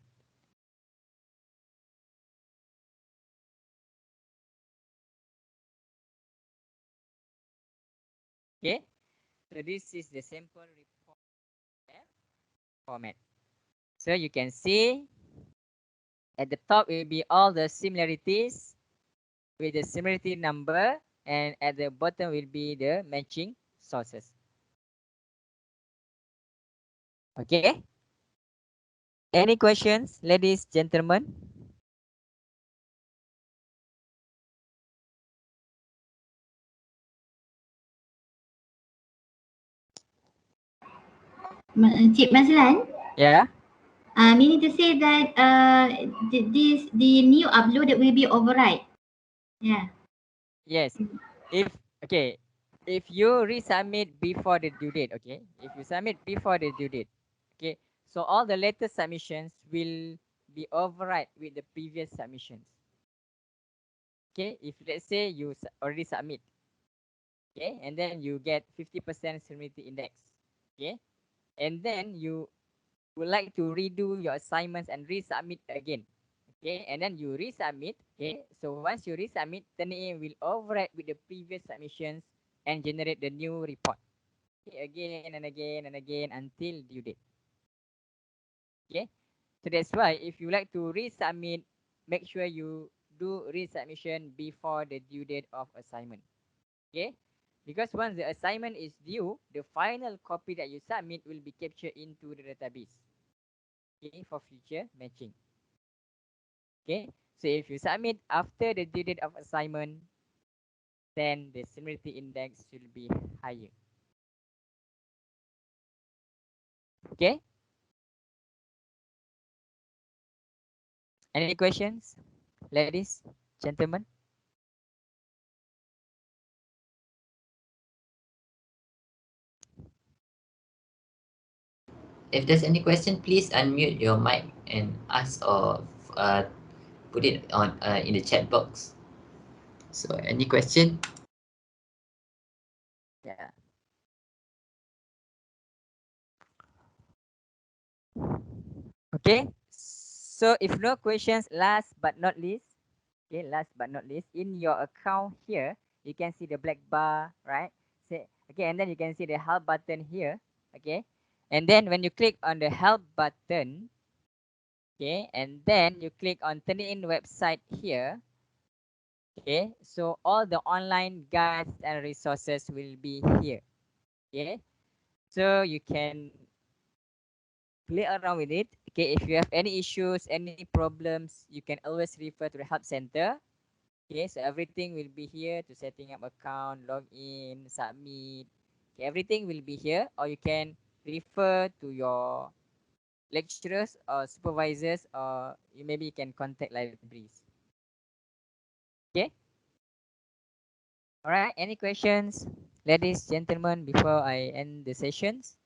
Okay, so this is the sample report PDF format. So you can see at the top will be all the similarities with the similarity number, and at the bottom will be the matching sources. Okay, any questions, ladies, gentlemen? Cik Mazlan, Yeah. meaning to say that the new uploaded will be override. Yeah. Yes. If okay, if you resubmit before the due date, okay, if you submit before the due date, okay, so all the latest submissions will be override with the previous submissions. Okay, if let's say you already submit, okay, and then you get 50% similarity index, okay, and then you would like to redo your assignments and resubmit again, okay, and then you resubmit, okay, so once you resubmit, Turnitin will override with the previous submissions and generate the new report, okay, again and again and again until due date. Okay, so that's why if you like to resubmit, make sure you do resubmission before the due date of assignment. Okay, because once the assignment is due, the final copy that you submit will be captured into the database, okay, for future matching. Okay, so if you submit after the due date of assignment, then the similarity index should be higher. Okay, any questions, ladies, gentlemen? If there's any question, please unmute your mic and ask or put it on in the chat box. So any question? Yeah. Okay. So if no questions, last but not least, in your account here, you can see the black bar, right? Okay, and then you can see the help button here. Okay, and then when you click on the help button, okay, and then you click on Turnitin website here. Okay, so all the online guides and resources will be here. Okay, so you can play around with it. Okay, if you have any issues, any problems, you can always refer to the help center. Okay, so everything will be here to setting up account, log in, submit. Okay, everything will be here, or you can refer to your lecturers or supervisors, or maybe you can contact libraries. Okay. All right. Any questions, ladies, gentlemen, before I end the sessions?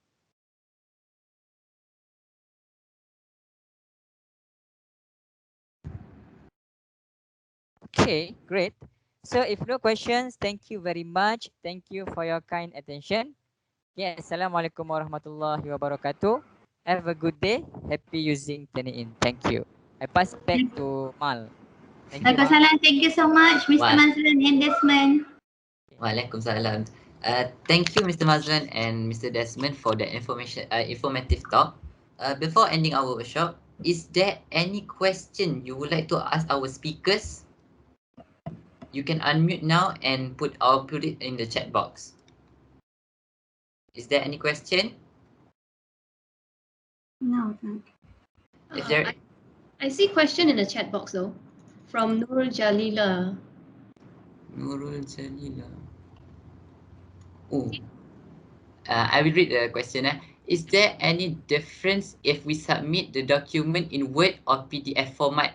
Okay, great. So if no questions, thank you very much. Thank you for your kind attention. Okay, Assalamualaikum warahmatullahi wabarakatuh. Have a good day. Happy using Turnitin. Thank you. I pass back to Mal. Thank you, Mal. Waalaikumsalam. Thank you so much, Mr. Mazlan and Desmond. Waalaikumsalam. Thank you, Mr. Mazlan and Mr. Desmond, for the informative talk. Before ending our workshop, is there any question you would like to ask our speakers? You can unmute now and put it in the chat box. Is there any question? No. If there, I see question in the chat box though, from Nur Jalila. Nurul Jalila. Oh, I will read the question. Is there any difference if we submit the document in Word or PDF format?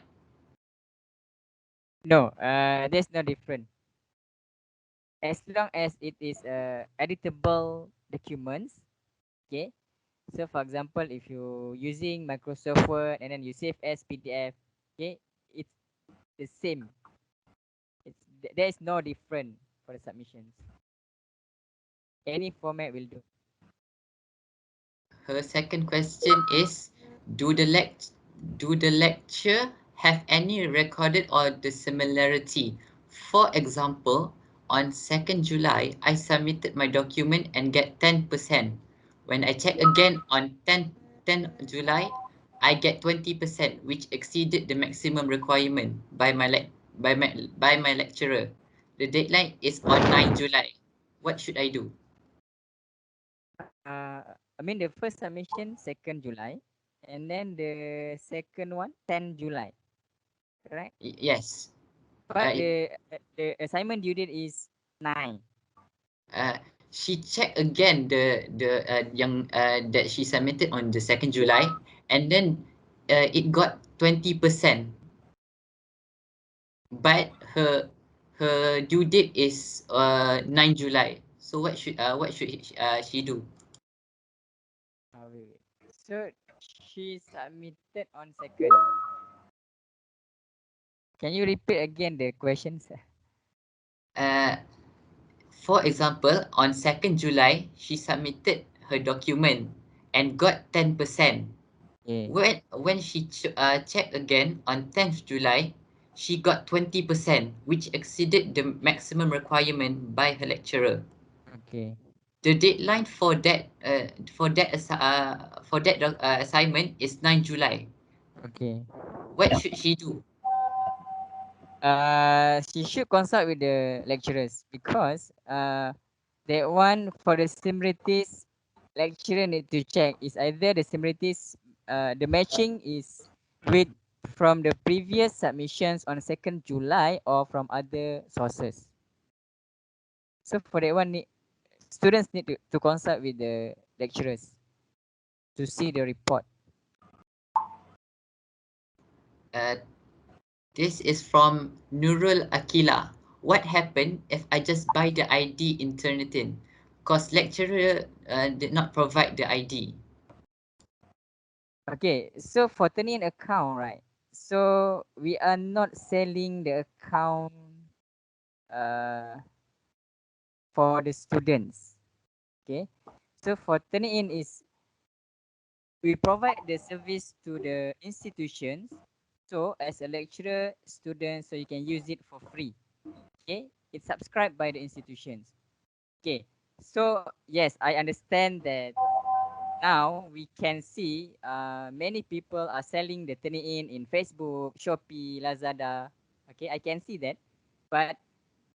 No, there's no difference. As long as it is editable documents, okay. So for example, if you using Microsoft Word and then you save as PDF, okay, it's the same. There is no different for the submissions. Any format will do. Her second question is, do the lecture have any recorded or the similarity? For example, on 2nd July, I submitted my document and get 10%. When I check again on 10 July, I get 20%, which exceeded the maximum requirement by my lecturer. The deadline is on 9 July. What should I do? I mean the first submission 2nd July, and then the second one 10 July, correct? Yes. But the assignment due date is 9. She checked again that she submitted on the 2nd July, and then it got 20%. But her due date is 9 July. So what should she do? Wait. So she submitted on 2nd. Can you repeat again the questions? For example, on 2nd July, she submitted her document and got 10%. Yeah. When she checked again on 10th July, she got 20%, which exceeded the maximum requirement by her lecturer. Okay. The deadline for that assignment is 9 July. Okay. What should she do? She should consult with the lecturers, because that one for the similarities, lecturer need to check is either the similarities, the matching is with from the previous submissions on 2nd July or from other sources. So for that one, students need to consult with the lecturers to see the report. This is from Nurul Akila. What happened if I just buy the ID in Turnitin? Because lecturer did not provide the ID. Okay, so for turning account, right? So we are not selling the account uh, for the students. Okay, so for turning in is we provide the service to the institutions. So as a lecturer, student, so you can use it for free. Okay, it's subscribed by the institutions. Okay, so yes, I understand that now we can see many people are selling the turn in Facebook, Shopee, Lazada. Okay, I can see that, but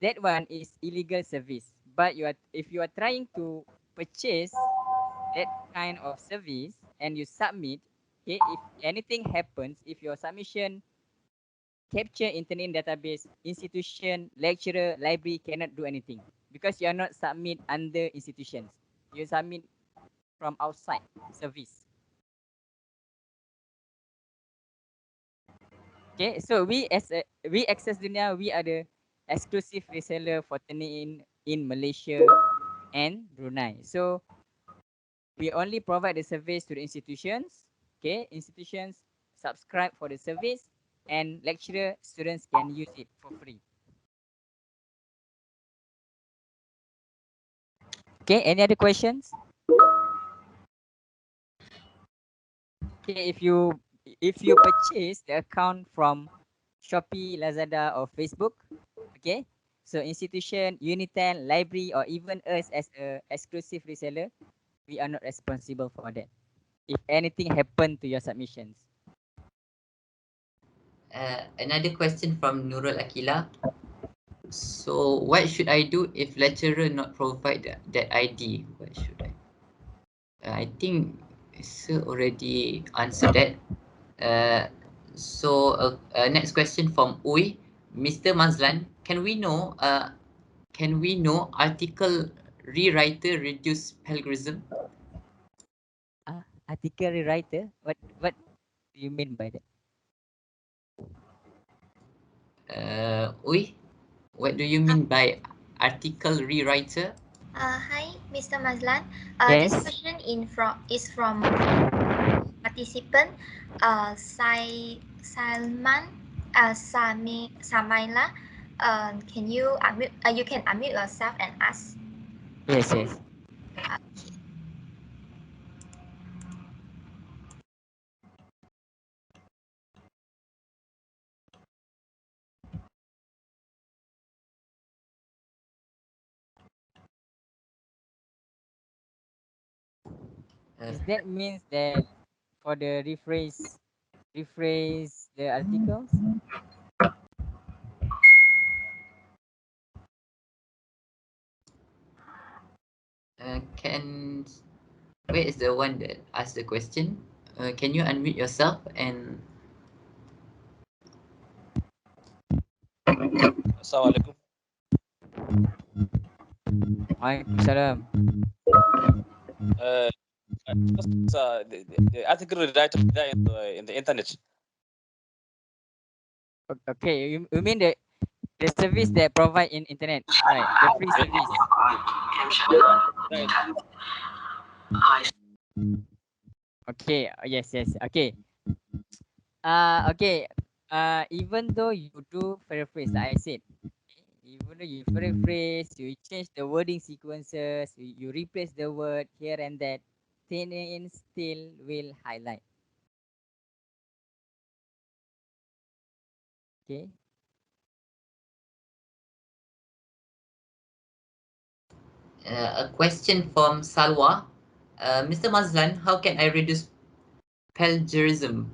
that one is illegal service. But you are if you are trying to purchase that kind of service and you submit, okay, if anything happens, if your submission capture internet database, institution, lecturer, library cannot do anything because you are not submit under institutions. You submit from outside service. Okay, so we Access Dunia, we are the exclusive reseller for turning in Malaysia and Brunei. So we only provide the service to the institutions. Okay, institutions subscribe for the service and lecturer students can use it for free. Okay, any other questions? Okay, if you purchase the account from Shopee, Lazada or Facebook, okay, so institution, UNITEN, library or even us as a exclusive reseller, we are not responsible for that. If anything happened to your submissions. Another question from Nurul Akila. So what should I do if lecturer not provide that ID? What should I? I think sir already answered that. Next question from Uy, Mr. Mazlan. Can we know article rewriter reduce plagiarism? Article rewriter, what do you mean by that? Uy, what do you mean by article rewriter? Hi, Mr. Mazlan. This Yes. question is from participant Salman Samaila. Can you unmute? You can unmute yourself and ask. Yes, yes. Is that means that for the rephrase the articles? Where is the one that asked the question? Can you unmute yourself and Assalamualaikum. Waalaikumsalam. The article rewriter there in the internet. Okay, you mean the service that provide in internet, right? The free service. Right. Okay, yes, yes. Okay. Okay. Even though you do paraphrase, like I said, even though you paraphrase, you change the wording sequences, you replace the word here and that, TNN still will highlight. Okay. a question from Salwa. Mr. Mazlan, how can I reduce plagiarism?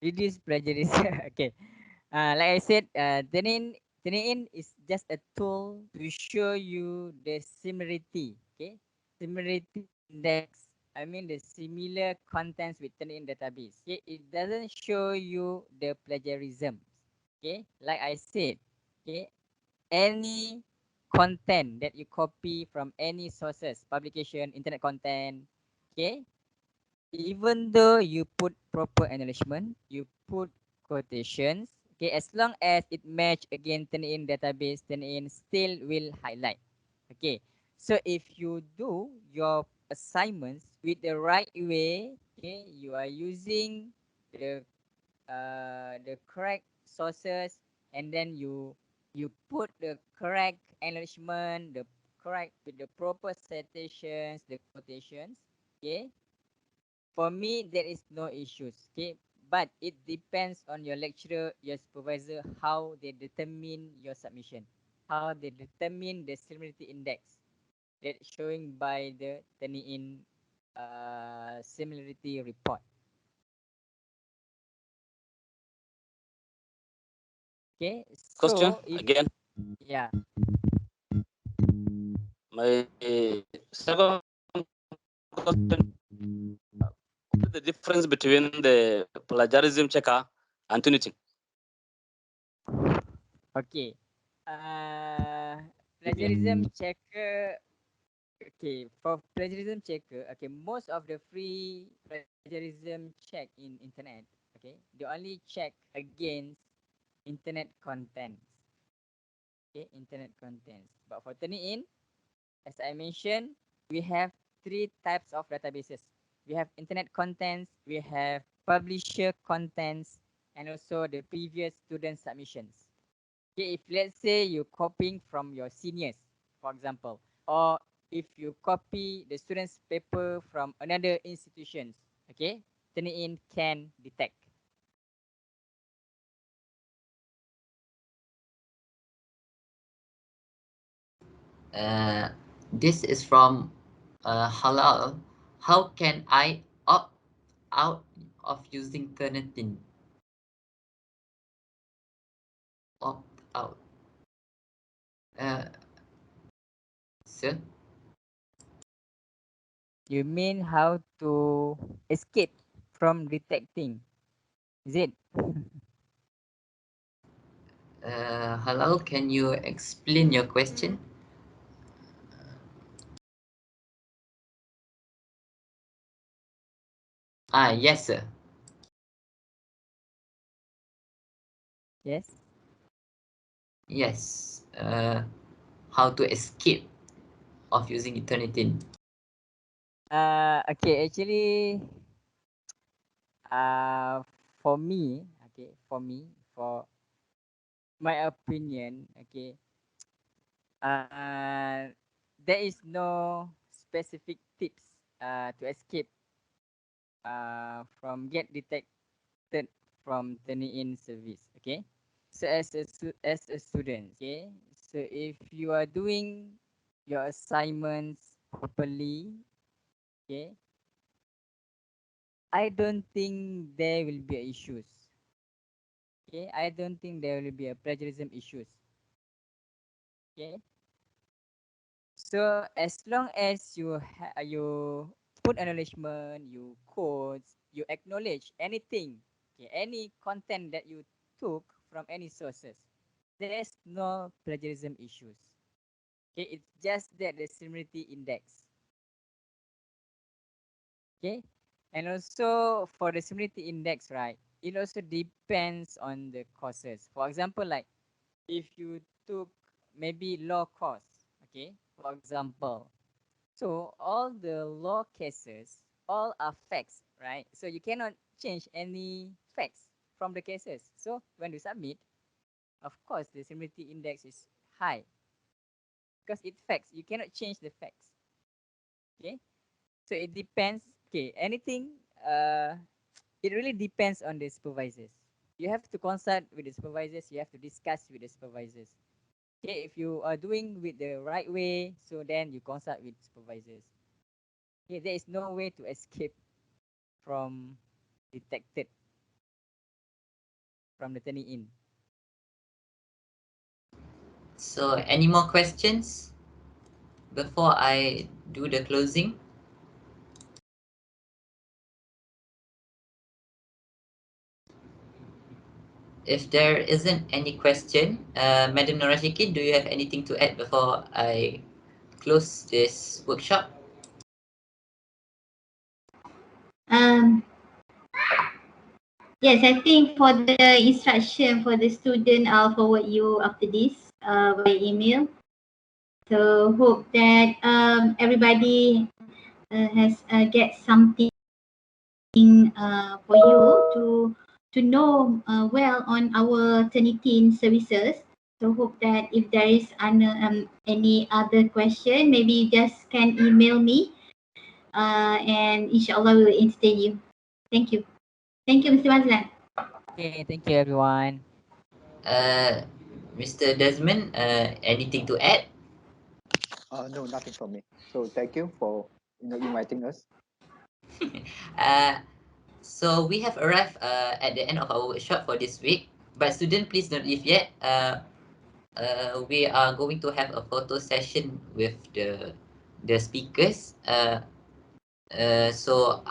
Reduce plagiarism. Okay. Like I said, TNN is just a tool to show you the similarity. Okay. Similarity index. I mean the similar contents with TNN database. Okay. It doesn't show you the plagiarism. Okay. Like I said, okay, any content that you copy from any sources, publication, internet content, okay, even though you put proper acknowledgement, you put quotations. Okay, as long as it match again Turnitin database, Turnitin still will highlight. Okay, so if you do your assignments with the right way, okay, you are using the correct sources, and then you put the correct acknowledgement, the correct with the proper citations, the quotations. Okay, for me there is no issues. Okay, but it depends on your lecturer, your supervisor, how they determine your submission, how they determine the similarity index that showing by the Turnitin similarity report. Okay, Question so if again. yeah, My second question: what is the difference between the plagiarism checker and Turnitin? okay, plagiarism checker. Okay, for plagiarism checker, okay, most of the free plagiarism check in internet, okay, they only check against internet contents. Okay, internet contents. But for Turnitin, as I mentioned, we have three types of databases. We have internet contents, we have publisher contents, and also the previous student submissions. Okay, if let's say you're copying from your seniors, for example, or if you copy the student's paper from another institutions, okay, Turnitin can detect. This is from Halal. How can I opt out of using Turnitin? Opt out. Sir? You mean how to escape from detecting? Is it? Halal, can you explain your question? Yes, sir. Yes. Yes. How to escape of using Turnitin? Okay, actually, uh, for me, okay, for my opinion, okay, uh, there is no specific tips to escape from get detected from Turnitin service. Okay, so as a student, okay, so if you are doing your assignments properly, okay, I don't think there will be issues. Okay, I don't think there will be a plagiarism issues. Okay, so as long as you put acknowledgement, you quotes, you acknowledge anything, okay, any content that you took from any sources, there's no plagiarism issues. Okay, it's just that the similarity index. Okay, and also for the similarity index, right? It also depends on the courses. For example, like if you took maybe law course, okay, for example, so all the law cases all are facts, right? So you cannot change any facts from the cases. So when you submit, of course the similarity index is high because it's facts. You cannot change the facts. Okay, so it depends. Okay, anything. It really depends on the supervisors. You have to consult with the supervisors. You have to discuss with the supervisors. Okay, if you are doing with the right way, so then you consult with supervisors. Okay, there is no way to escape from detected from the Turnitin. So, any more questions before I do the closing? If there isn't any question, Madam Norashikin, do you have anything to add before I close this workshop? Yes, I think for the instruction for the student, I'll forward you after this by email. So hope that everybody has get something for you to know well on our Turnitin services. So hope that if there is any other question, maybe you just can email me and inshallah we will entertain you. Thank you. Thank you, Mr. Mazlan. Okay, thank you everyone. Mr. Desmond, anything to add? No, nothing from me. So thank you for inviting us. So we have arrived at the end of our workshop for this week. But student, please don't leave yet. We are going to have a photo session with the speakers. So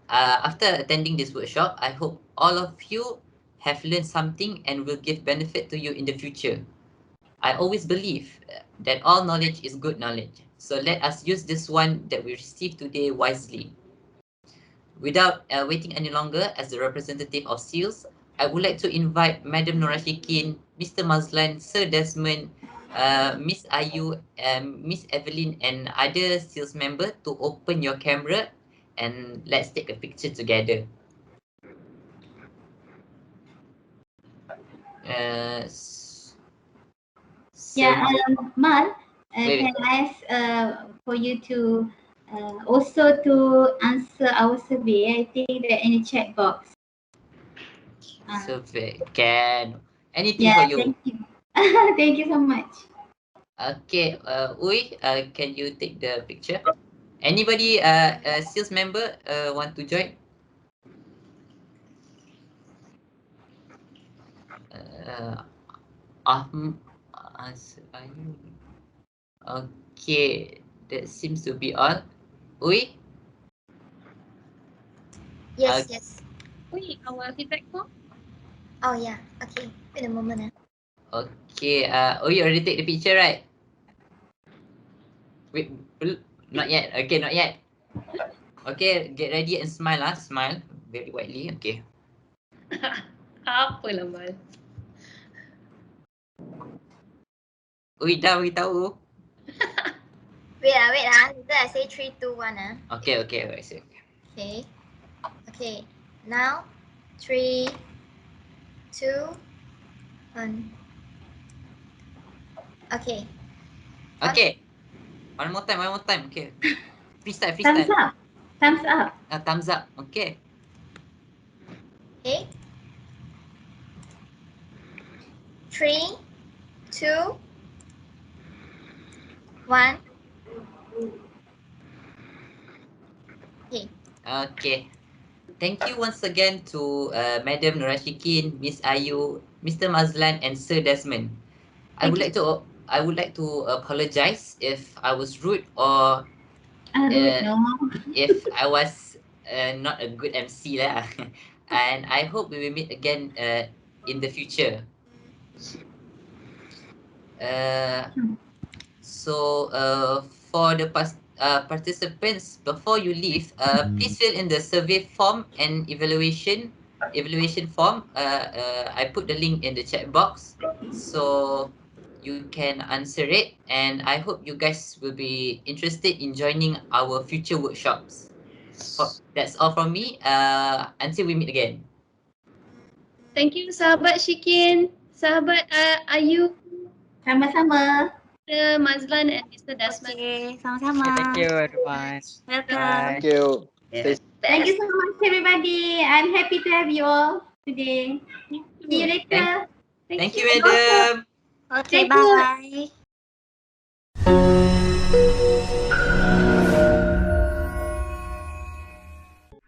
after attending this workshop, I hope all of you have learned something and will give benefit to you in the future. I always believe that all knowledge is good knowledge. So let us use this one that we received today wisely. Without waiting any longer, as the representative of SEALS, I would like to invite Madam Norashikin, Mr. Mazlan, Sir Desmond, Miss Ayu, Miss Evelyn, and other SEALS member to open your camera and let's take a picture together. Yeah, Mal, Wait. can I ask for you to also to answer our survey? I think that in the chat box. Survey can anything Yeah, for you. thank you. Thank you so much. Okay, Uy, can you take the picture? Anybody, sales member, want to join? Okay, that seems to be all. Uy? Yes, yes. Wait, our feedback form? Oh yeah. Okay. Wait a moment. Okay, Uy already take the picture, right? Wait, not yet. Okay, not yet. Okay, get ready and smile, smile very widely. Okay. Apa lah, Mal? Uy, dah beritahu. Wait. Later I say 3, 2, 1. Okay, okay, I see. Okay. Okay. Now, 3, 2, 1. Okay. Okay. One more time. Okay. Freestyle. Thumbs up. Thumbs up. Okay. Okay. 3, 2, 1. Okay. Okay. Thank you once again to Madam Norashikin, Miss Ayu, Mr. Mazlan, and Sir Desmond. I would like to apologize if I was rude or if I was not a good MC lah. And I hope we will meet again in the future. So for the participants, before you leave, please fill in the survey form and evaluation form. I put the link in the chat box, so you can answer it. And I hope you guys will be interested in joining our future workshops. That's all from me. Until we meet again. Thank you, sahabat Shikin, sahabat Ayu, Sama-sama. Mr. Mazlan, and Mr. Desmond. Okay, sama-sama. Okay, thank you everyone. Welcome. Bye. Thank you. Yeah. Thank you so much, everybody. I'm happy to have you all today. See you later. Thank you, madam. Okay, Thank you. bye.